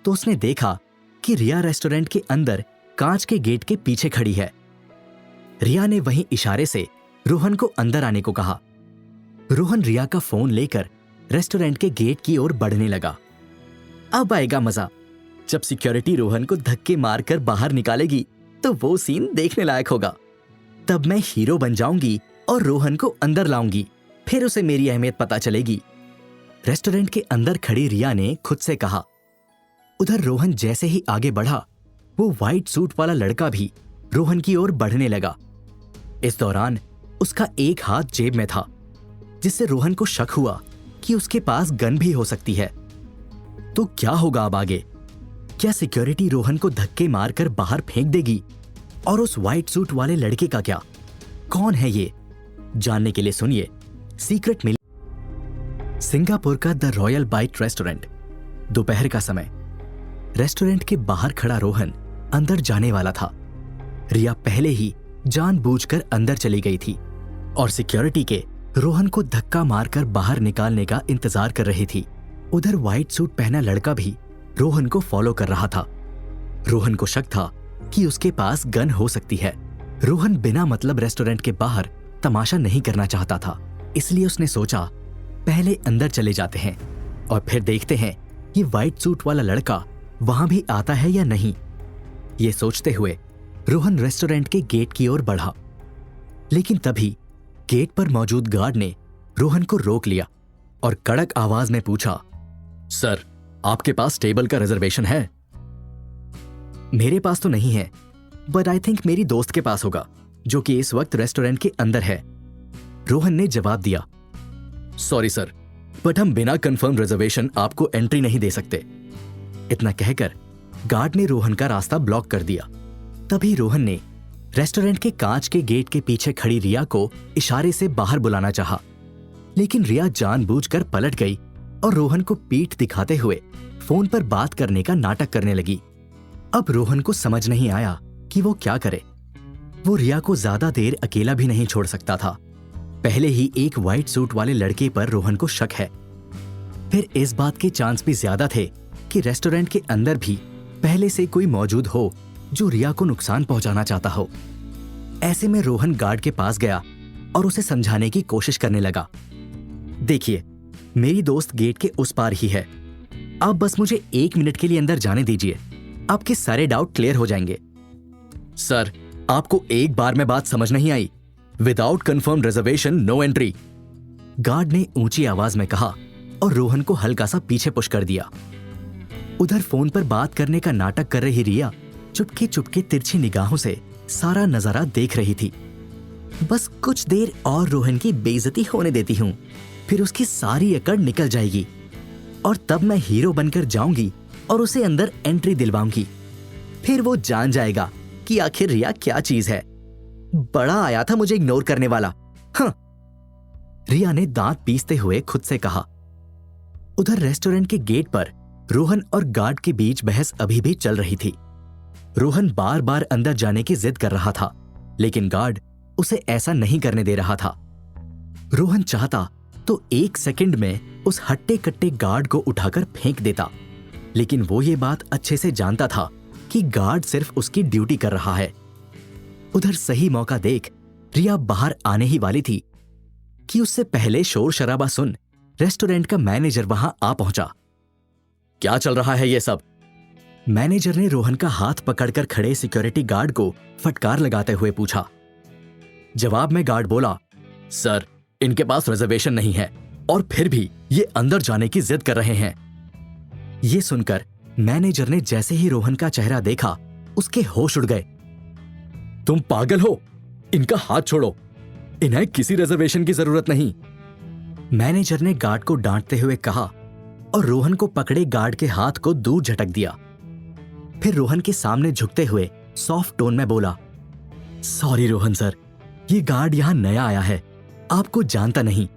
तो उसने देखा कि रिया रेस्टोरेंट के अंदर कांच के गेट के पीछे खड़ी है। रिया ने वहीं इशारे से रोहन को अंदर आने को कहा। रोहन रिया का फोन लेकर रेस्टोरेंट के गेट की ओर बढ़ने लगा। अब आएगा मजा, जब सिक्योरिटी रोहन को धक्के मारकर बाहर निकालेगी तो वो सीन देखने लायक होगा। तब मैं हीरो बन जाऊंगी और रोहन को अंदर लाऊंगी, फिर उसे मेरी अहमियत पता चलेगी, रेस्टोरेंट के अंदर खड़ी रिया ने खुद से कहा। उधर रोहन जैसे ही आगे बढ़ा, वो व्हाइट सूट वाला लड़का भी रोहन की ओर बढ़ने लगा। इस दौरान उसका एक हाथ जेब में था, जिससे रोहन को शक हुआ कि उसके पास गन भी हो सकती है। तो क्या होगा अब आगे? क्या सिक्योरिटी रोहन को धक्के मारकर बाहर फेंक देगी? और उस व्हाइट सूट वाले लड़के का क्या? कौन है ये? जानने के लिए सुनिए सीक्रेट मिल। सिंगापुर का द रॉयल बाइट रेस्टोरेंट। दोपहर का समय। रेस्टोरेंट के बाहर खड़ा रोहन अंदर जाने वाला था। रिया पहले ही जानबूझकर अंदर चली गई थी और सिक्योरिटी के रोहन को धक्का मारकर बाहर निकालने का इंतजार कर रही थी। उधर व्हाइट सूट पहना लड़का भी रोहन को फॉलो कर रहा था। रोहन को शक था कि उसके पास गन हो सकती है। रोहन बिना मतलब रेस्टोरेंट के बाहर तमाशा नहीं करना चाहता था, इसलिए उसने सोचा पहले अंदर चले जाते हैं और फिर देखते हैं ये व्हाइट सूट वाला लड़का वहां भी आता है या नहीं। ये सोचते हुए रोहन रेस्टोरेंट के गेट की ओर बढ़ा, लेकिन तभी गेट पर मौजूद गार्ड ने रोहन को रोक लिया और कड़क आवाज में पूछा, सर, आपके पास टेबल का रिजर्वेशन है? मेरे पास तो नहीं है, बट आई थिंक मेरी दोस्त के पास होगा, जो कि इस वक्त रेस्टोरेंट के अंदर है। रोहन ने जवाब दिया। सॉरी सर, बट हम बिना कंफर्म रिजर्वेशन आपको एंट्री नहीं दे सकते। इतना कहकर गार्ड ने रोहन का रास्ता ब्लॉक कर दिया। तभी रोहन ने रेस्टोरेंट के कांच के गेट के पीछे खड़ी रिया को इशारे से बाहर बुलाना चाहा, लेकिन रिया जानबूझकर पलट गई और रोहन को पीठ दिखाते हुए फोन पर बात करने का नाटक करने लगी। अब रोहन को समझ नहीं आया कि वो क्या करे। वो रिया को ज्यादा देर अकेला भी नहीं छोड़ सकता था। पहले ही एक व्हाइट सूट वाले लड़के पर रोहन को शक है, फिर इस बात के चांस भी ज्यादा थे कि रेस्टोरेंट के अंदर भी पहले से कोई मौजूद हो जो रिया को नुकसान पहुंचाना चाहता हो। ऐसे में रोहन गार्ड के पास गया और उसे समझाने की कोशिश करने लगा। देखिए, मेरी दोस्त गेट के उस पार ही है, आप बस मुझे 1 मिनट के लिए अंदर जाने दीजिए, आपके सारे डाउट क्लियर हो जाएंगे। सर, आपको एक बार में बात समझ नहीं आई? Without confirm reservation no entry, guard ने ऊंची आवाज में कहा और रोहन को हल्का सा पीछे पुश कर दिया। उधर फोन पर बात करने का नाटक कर रही रिया चुपके चुपके तिरछी निगाहों से सारा नजारा देख रही थी। बस कुछ देर और रोहन की बेइज्जती होने देती हूँ, फिर उसकी सारी अकड़ निकल जाएगी और तब मैं हीरो बनकर जाऊंगी और उसे अंदर एंट्री दिलवाऊंगी। फिर वो जान जाएगा कि आखिर रिया क्या चीज है। बड़ा आया था मुझे इग्नोर करने वाला। हाँ, रिया ने दांत पीसते हुए खुद से कहा। उधर रेस्टोरेंट के गेट पर रोहन और गार्ड के बीच बहस अभी भी चल रही थी। रोहन बार बार अंदर जाने की जिद कर रहा था, लेकिन गार्ड उसे ऐसा नहीं करने दे रहा था। रोहन चाहता तो 1 सेकंड में उस हट्टे कट्टे गार्ड को उठाकर फेंक देता, लेकिन वो ये बात अच्छे से जानता था कि गार्ड सिर्फ उसकी ड्यूटी कर रहा है। उधर सही मौका देख रिया बाहर आने ही वाली थी कि उससे पहले शोर शराबा सुन रेस्टोरेंट का मैनेजर वहां आ पहुंचा। क्या चल रहा है ये सब? मैनेजर ने रोहन का हाथ पकड़कर खड़े सिक्योरिटी गार्ड को फटकार लगाते हुए पूछा। जवाब में गार्ड बोला, सर, इनके पास रिजर्वेशन नहीं है और फिर भी ये अंदर जाने की जिद कर रहे हैं। ये सुनकर मैनेजर ने जैसे ही रोहन का चेहरा देखा, उसके होश उड़ गए। तुम पागल हो? इनका हाथ छोड़ो, इन्हें किसी रिजर्वेशन की जरूरत नहीं, मैनेजर ने गार्ड को डांटते हुए कहा और रोहन को पकड़े गार्ड के हाथ को दूर झटक दिया। फिर रोहन के सामने झुकते हुए सॉफ्ट टोन में बोला, सॉरी रोहन सर, ये गार्ड यहां नया आया है, आपको जानता नहीं।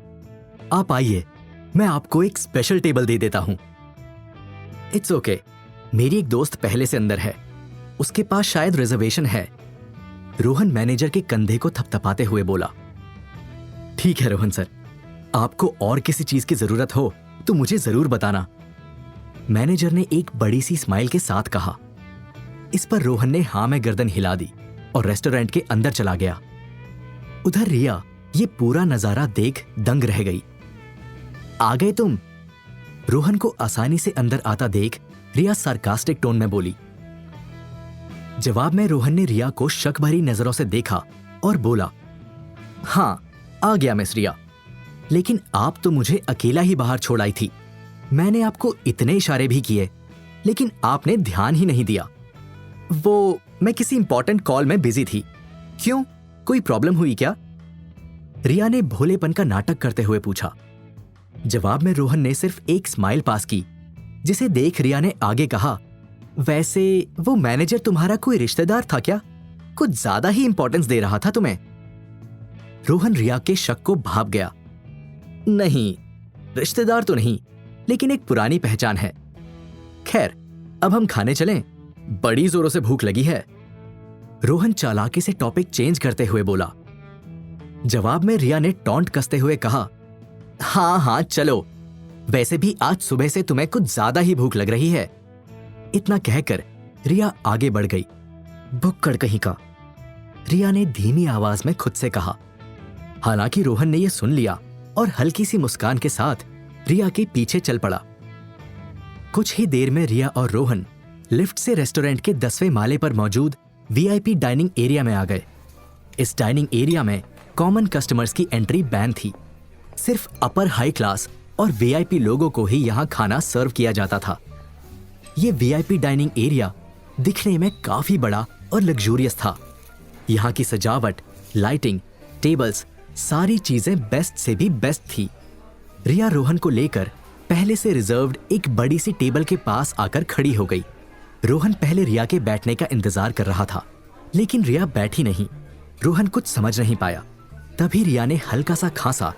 आप आइए, मैं आपको एक स्पेशल टेबल दे देता हूं। इट्स ओके, मेरी एक दोस्त पहले से अंदर है, उसके पास शायद रिजर्वेशन है, रोहन मैनेजर के कंधे को थपथपाते हुए बोला। ठीक है रोहन सर, आपको और किसी चीज की जरूरत हो तो मुझे जरूर बताना, मैनेजर ने एक बड़ी सी स्माइल के साथ कहा। इस पर रोहन ने हां में गर्दन हिला दी और रेस्टोरेंट के अंदर चला गया। उधर रिया ये पूरा नजारा देख दंग रह गई। आ गए तुम? रोहन को आसानी से अंदर आता देख रिया सार्कास्टिक टोन में बोली। जवाब में रोहन ने रिया को शक भरी नजरों से देखा और बोला, हां, आ गया मिस रिया, लेकिन आप तो मुझे अकेला ही बाहर छोड़ आई थी। मैंने आपको इतने इशारे भी किए, लेकिन आपने ध्यान ही नहीं दिया। वो मैं किसी इंपॉर्टेंट कॉल में बिजी थी। क्यों, कोई प्रॉब्लम हुई क्या? रिया ने भोलेपन का नाटक करते हुए पूछा। जवाब में रोहन ने सिर्फ एक स्माइल पास की, जिसे देख रिया ने आगे कहा, वैसे वो मैनेजर तुम्हारा कोई रिश्तेदार था क्या? कुछ ज्यादा ही इंपॉर्टेंस दे रहा था तुम्हें। रोहन रिया के शक को भाप गया। नहीं, रिश्तेदार तो नहीं, लेकिन एक पुरानी पहचान है। खैर, अब हम खाने चलें, बड़ी जोरों से भूख लगी है, रोहन चालाकी से टॉपिक चेंज करते हुए बोला। जवाब में रिया ने टॉन्ट कसते हुए कहा, हाँ हाँ चलो, वैसे भी आज सुबह से तुम्हें कुछ ज्यादा ही भूख लग रही है। इतना कहकर रिया आगे बढ़ गई। भुक्कड़ कहीं का, रिया ने धीमी आवाज में खुद से कहा। हालांकि रोहन ने यह सुन लिया और हल्की सी मुस्कान के साथ रिया के पीछे चल पड़ा। कुछ ही देर में रिया और रोहन लिफ्ट से रेस्टोरेंट के 10वें माले पर मौजूद वीआईपी डाइनिंग एरिया में आ गए। इस डाइनिंग एरिया में कॉमन कस्टमर्स की एंट्री बैन थी। सिर्फ अपर हाई क्लास और वीआईपी लोगों को ही यहाँ खाना सर्व किया जाता था। ये वीआईपी डाइनिंग एरिया दिखने में काफी बड़ा और लग्जूरियस था। यहाँ की सजावट, लाइटिंग, टेबल्स, सारी चीजें बेस्ट से भी बेस्ट थी। रिया रोहन को लेकर पहले से रिजर्व्ड एक बड़ी सी टेबल के पास आकर खड़ी हो गई। रोहन पहले रिया के बैठने का इंतजार कर रहा था, लेकिन रिया बैठी नहीं। रोहन कुछ समझ नहीं पाया। तभी रिया ने हल्का सा खांसा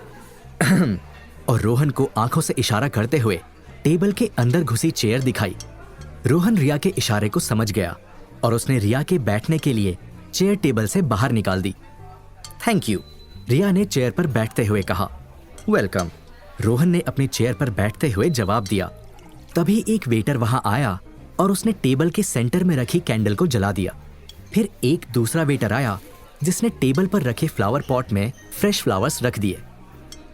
और रोहन को आंखों से इशारा करते हुए टेबल के अंदर घुसी चेयर दिखाई। रोहन रिया के इशारे को समझ गया और उसने रिया के बैठने के लिए चेयर टेबल से बाहर निकाल दी। थैंक यू, रिया ने चेयर पर बैठते हुए कहा। वेलकम, रोहन ने अपनी चेयर पर बैठते हुए जवाब दिया। तभी एक वेटर वहां आया और उसने टेबल के सेंटर में रखी कैंडल को जला दिया। फिर एक दूसरा वेटर आया जिसने टेबल पर रखे फ्लावर पॉट में फ्रेश फ्लावर्स रख दिए।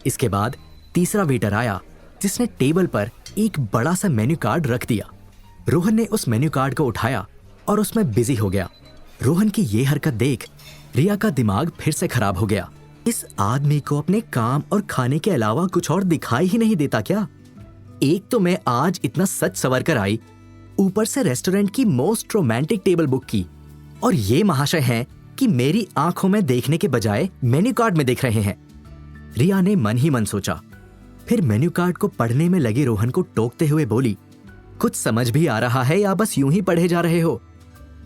इसके बाद तीसरा वेटर आया जिसने टेबल पर एक बड़ा सा मेन्यू कार्ड रख दिया। रोहन ने उस मेन्यू कार्ड को उठाया और उसमें बिजी हो गया। रोहन की ये हरकत देख रिया का दिमाग फिर से खराब हो गया। इस आदमी को अपने काम और खाने के अलावा कुछ और दिखाई ही नहीं देता क्या? एक तो मैं आज इतना सच सवर कर आई, ऊपर से रेस्टोरेंट की मोस्ट रोमांटिक टेबल बुक की, और ये महाशय हैं कि मेरी आंखों में देखने के बजाय मेन्यू कार्ड में देख रहे हैं। रिया ने मन ही मन सोचा। फिर मेन्यू कार्ड को पढ़ने में लगे रोहन को टोकते हुए बोली, कुछ समझ भी आ रहा है या बस यूं ही पढ़े जा रहे हो?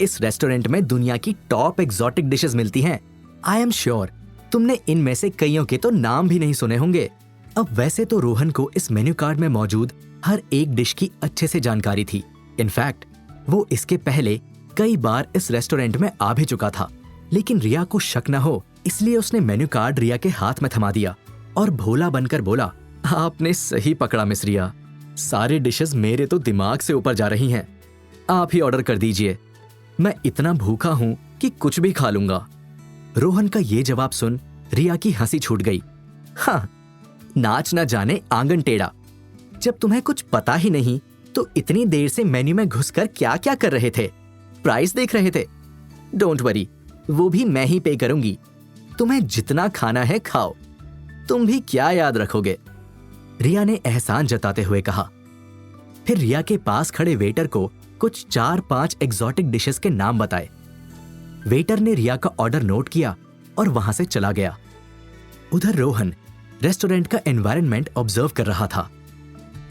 इस रेस्टोरेंट में दुनिया की टॉप एग्जॉटिक डिशेस मिलती हैं। आई एम श्योर तुमने इनमें से कईयों के तो नाम भी नहीं सुने होंगे। अब वैसे तो रोहन को इस मेन्यू कार्ड में मौजूद हर एक डिश की अच्छे से जानकारी थी। इनफैक्ट वो इसके पहले कई बार इस रेस्टोरेंट में आ भी चुका था, लेकिन रिया को शक न हो इसलिए उसने मेन्यू कार्ड रिया के हाथ में थमा दिया और भोला बनकर बोला, आपने सही पकड़ा मिस रिया, सारे डिशेस मेरे तो दिमाग से ऊपर जा रही हैं। आप ही ऑर्डर कर दीजिए, मैं इतना भूखा हूं कि कुछ भी खा लूंगा। रोहन का ये जवाब सुन रिया की हंसी छूट गई। हाँ, नाच ना जाने आंगन टेढ़ा, जब तुम्हें कुछ पता ही नहीं तो इतनी देर से मेन्यू में घुसकर क्या क्या कर रहे थे? प्राइस देख रहे थे? डोंट वरी, वो भी मैं ही पे करूंगी। तुम्हें जितना खाना है खाओ, तुम भी क्या याद रखोगे? रिया ने एहसान जताते हुए कहा। फिर रिया के पास खड़े वेटर को कुछ 4-5 एग्जॉटिक डिशेस के नाम बताए। वेटर ने रिया का ऑर्डर नोट किया और वहां से चला गया। उधर रोहन रेस्टोरेंट का एनवायरनमेंट ऑब्जर्व कर रहा था।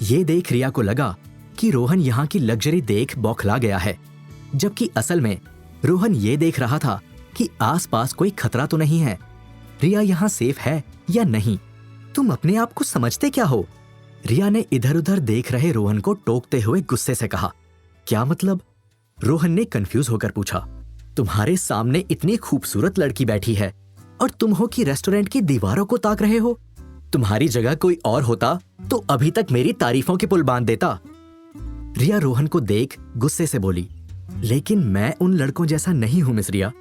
ये देख रिया को लगा कि रोहन यहाँ की लग्जरी देख बौखला गया है, जबकि असल में रोहन ये देख रहा था कि आसपास कोई खतरा तो नहीं है। रिया यहाँ सेफ है या नहीं? तुम अपने आप को समझते क्या हो? रिया ने इधर उधर देख रहे रोहन को टोकते हुए गुस्से से कहा। क्या मतलब? रोहन ने कंफ्यूज होकर पूछा। तुम्हारे सामने इतनी खूबसूरत लड़की बैठी है और तुम हो कि रेस्टोरेंट की दीवारों को ताक रहे हो? तुम्हारी जगह कोई और होता तो अभी तक मेरी तारीफों के पुल बांध देता। रिया रोहन को देख गुस्से से बोली, लेकिन मैं उन लड़कों जैसा नहीं हूं मिस रिया।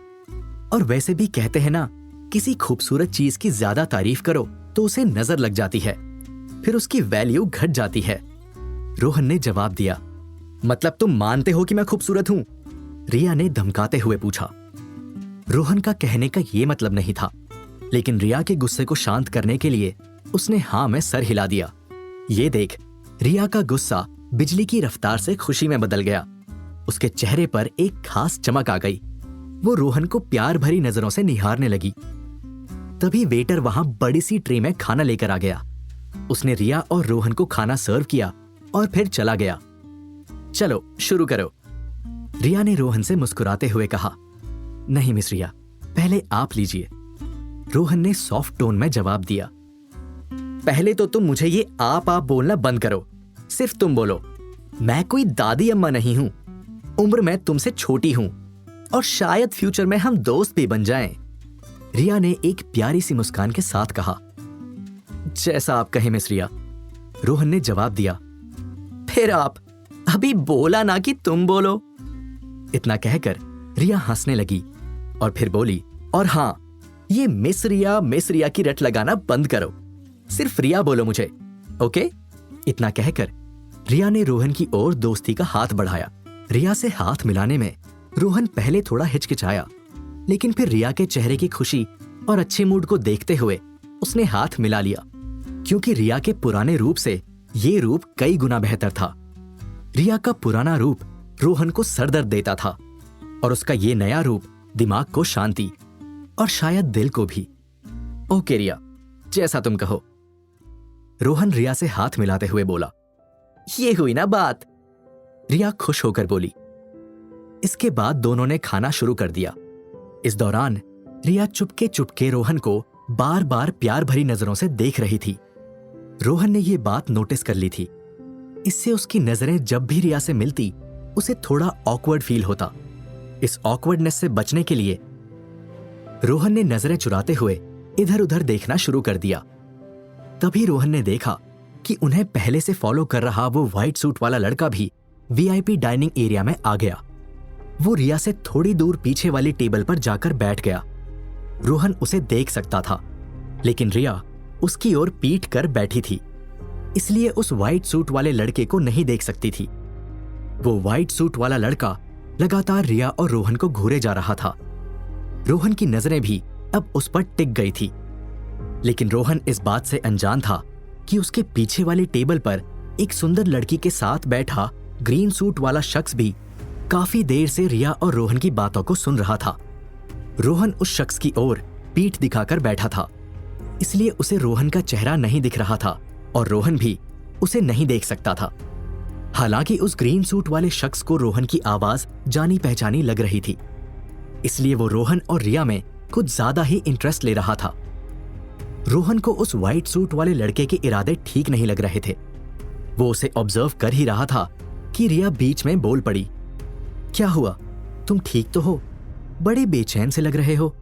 और वैसे भी कहते हैं ना, किसी खूबसूरत चीज की ज्यादा तारीफ करो तो उसे नजर लग जाती है, फिर उसकी वैल्यू घट जाती है। रोहन ने जवाब दिया। मतलब तुम मानते हो कि मैं खूबसूरत हूं? रिया ने धमकाते हुए पूछा। रोहन का कहने का ये मतलब नहीं था, लेकिन रिया के गुस्से को शांत करने के लिए उसने हाँ में सर हिला दिया। ये देख रिया का गुस्सा बिजली की रफ्तार से खुशी में बदल गया। उसके चेहरे पर एक खास चमक आ गई। वो रोहन को प्यार भरी नजरों से निहारने लगी। तभी वेटर वहां बड़ी सी ट्रे में खाना लेकर आ गया। उसने रिया और रोहन को खाना सर्व किया और फिर चला गया। चलो शुरू करो, रिया ने रोहन से मुस्कुराते हुए कहा। नहीं मिस रिया, पहले आप लीजिए, रोहन ने सॉफ्ट टोन में जवाब दिया। पहले तो तुम मुझे ये आप बोलना बंद करो, सिर्फ तुम बोलो। मैं कोई दादी अम्मा नहीं हूं, उम्र में तुमसे छोटी हूं और शायद फ्यूचर में हम दोस्त भी बन जाएं। रिया ने एक प्यारी सी मुस्कान के साथ कहा। जैसा आप कहें मिस रिया, रोहन ने जवाब दिया। फिर आप अभी बोला ना कि तुम बोलो। इतना कहकर रिया हंसने लगी और फिर बोली, और हाँ, ये मिस रिया की रट लगाना बंद करो, सिर्फ रिया बोलो मुझे, ओके? इतना कहकर रिया ने रोहन की ओर दोस्ती का हाथ बढ़ाया। रिया से हाथ मिलाने में रोहन पहले थोड़ा हिचकिचाया, लेकिन फिर रिया के चेहरे की खुशी और अच्छे मूड को देखते हुए उसने हाथ मिला लिया। क्योंकि रिया के पुराने रूप से ये रूप कई गुना बेहतर था। रिया का पुराना रूप रोहन को सरदर्द देता था और उसका ये नया रूप दिमाग को शांति और शायद दिल को भी। ओके रिया, जैसा तुम कहो। रोहन रिया से हाथ मिलाते हुए बोला। ये हुई ना बात। रिया खुश होकर बोली। इसके बाद दोनों ने खाना शुरू कर दिया। इस दौरान रिया चुपके चुपके रोहन को बार बार प्यार भरी नजरों से देख रही थी। रोहन ने यह बात नोटिस कर ली थी। इससे उसकी नजरें जब भी रिया से मिलती उसे थोड़ा ऑकवर्ड फील होता। इस ऑकवर्डनेस से बचने के लिए रोहन ने नजरें चुराते हुए इधर उधर देखना शुरू कर दिया। तभी रोहन ने देखा कि उन्हें पहले से फॉलो कर रहा वो व्हाइट सूट वाला लड़का भी वीआईपी डाइनिंग एरिया में आ गया। वो रिया से थोड़ी दूर पीछे वाली टेबल पर जाकर बैठ गया। रोहन उसे देख सकता था, लेकिन रिया उसकी ओर पीट कर बैठी थी, इसलिए उस व्हाइट सूट वाले लड़के को नहीं देख सकती थी। वो व्हाइट सूट वाला लड़का लगातार रिया और रोहन को घूरे जा रहा था। रोहन की नजरें भी अब उस पर टिक गई थी, लेकिन रोहन इस बात से अनजान था कि उसके पीछे वाली टेबल पर एक सुंदर लड़की के साथ बैठा ग्रीन सूट वाला शख्स भी काफी देर से रिया और रोहन की बातों को सुन रहा था। रोहन उस शख्स की ओर पीठ दिखाकर बैठा था, इसलिए उसे रोहन का चेहरा नहीं दिख रहा था और रोहन भी उसे नहीं देख सकता था। हालांकि उस ग्रीन सूट वाले शख्स को रोहन की आवाज जानी पहचानी लग रही थी, इसलिए वो रोहन और रिया में कुछ ज्यादा ही इंटरेस्ट ले रहा था। रोहन को उस व्हाइट सूट वाले लड़के के इरादे ठीक नहीं लग रहे थे। वो उसे ऑब्जर्व कर ही रहा था कि रिया बीच में बोल पड़ी। क्या हुआ, तुम ठीक तो हो? बड़े बेचैन से लग रहे हो।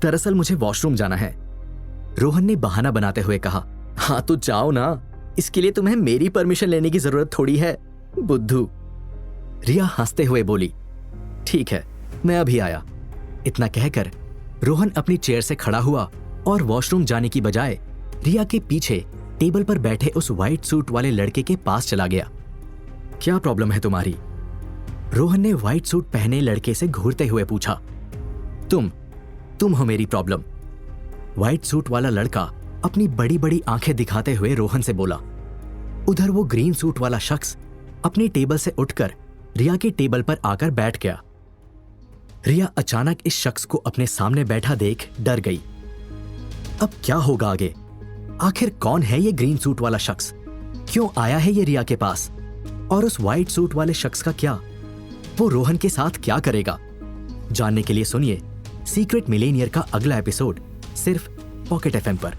दरअसल मुझे वॉशरूम जाना है, रोहन ने बहाना बनाते हुए कहा। हाँ तो जाओ ना, इसके लिए तुम्हें मेरी परमिशन लेने की जरूरत थोड़ी है, बुद्धू। रिया हंसते हुए बोली। ठीक है, मैं अभी आया। इतना कहकर रोहन अपनी चेयर से खड़ा हुआ और वॉशरूम जाने की बजाय रिया के पीछे टेबल पर बैठे उस व्हाइट सूट वाले लड़के के पास चला गया। क्या प्रॉब्लम है तुम्हारी? रोहन ने व्हाइट सूट पहने लड़के से घूरते हुए पूछा। तुम हो मेरी प्रॉब्लम, व्हाइट सूट वाला लड़का अपनी बड़ी बड़ी आंखें दिखाते हुए रोहन से बोला। उधर वो ग्रीन सूट वाला शख्स अपनी टेबल से उठकर रिया की टेबल पर आकर बैठ गया। रिया अचानक इस शख्स को अपने सामने बैठा देख डर गई। अब क्या होगा आगे? आखिर कौन है ये ग्रीन सूट वाला शख्स? क्यों आया है ये रिया के पास? और उस व्हाइट सूट वाले शख्स का क्या? वो रोहन के साथ क्या करेगा? जानने के लिए सुनिए सीक्रेट मिलेनियर का अगला एपिसोड सिर्फ पॉकेट एफएम पर।